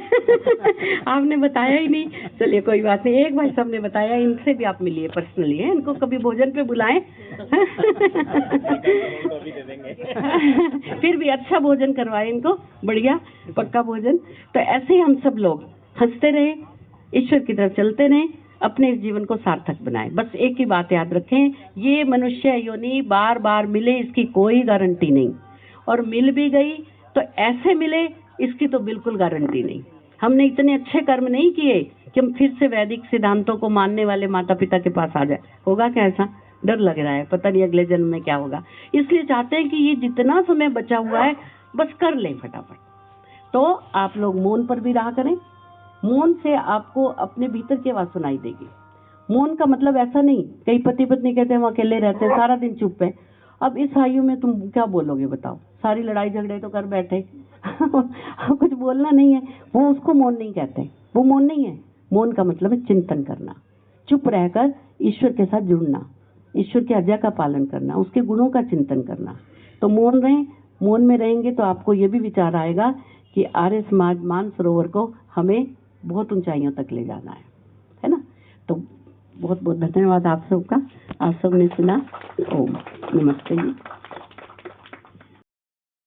आपने बताया ही नहीं। चलिए कोई बात नहीं, एक भाई साहब ने बताया, इनसे भी आप मिलिए पर्सनली, है, इनको कभी भोजन पे बुलाएं। फिर भी अच्छा भोजन करवाएं इनको, बढ़िया पक्का भोजन। तो ऐसे ही हम सब लोग हंसते रहे, ईश्वर की तरफ चलते रहे, अपने इस जीवन को सार्थक बनाएं। बस एक ही बात याद रखें, ये मनुष्य योनि बार बार मिले इसकी कोई गारंटी नहीं, और मिल भी गई तो ऐसे मिले इसकी तो बिल्कुल गारंटी नहीं। हमने इतने अच्छे कर्म नहीं किए कि हम फिर से वैदिक सिद्धांतों को मानने वाले माता पिता के पास आ जाए। होगा क्या ऐसा? डर लग रहा है, पता नहीं अगले जन्म में क्या होगा। इसलिए चाहते हैं कि ये जितना समय बचा हुआ है बस कर लें फटाफट। तो आप लोग मौन पर भी रहा करें। मौन से आपको अपने भीतर की आवाज सुनाई देगी। मौन का मतलब ऐसा नहीं, कई पति पत्नी कहते हैं हम अकेले रहते हैं, सारा दिन चुप है। अब इस आयु में तुम क्या बोलोगे बताओ? सारी लड़ाई झगड़े तो कर बैठे। कुछ बोलना नहीं है, वो उसको मौन नहीं कहते। वो मौन नहीं है। मौन का मतलब है चिंतन करना, चुप रहकर ईश्वर के साथ जुड़ना, ईश्वर की आज्ञा का पालन करना, उसके गुणों का चिंतन करना। तो मौन रहें। मौन में रहेंगे तो आपको ये भी विचार आएगा कि आर्य समाज मानसरोवर को हमें बहुत ऊंचाइयों तक ले जाना है ना। तो बहुत बहुत धन्यवाद आप सबका। आप सबने सुना। ओम नमस्ते जी।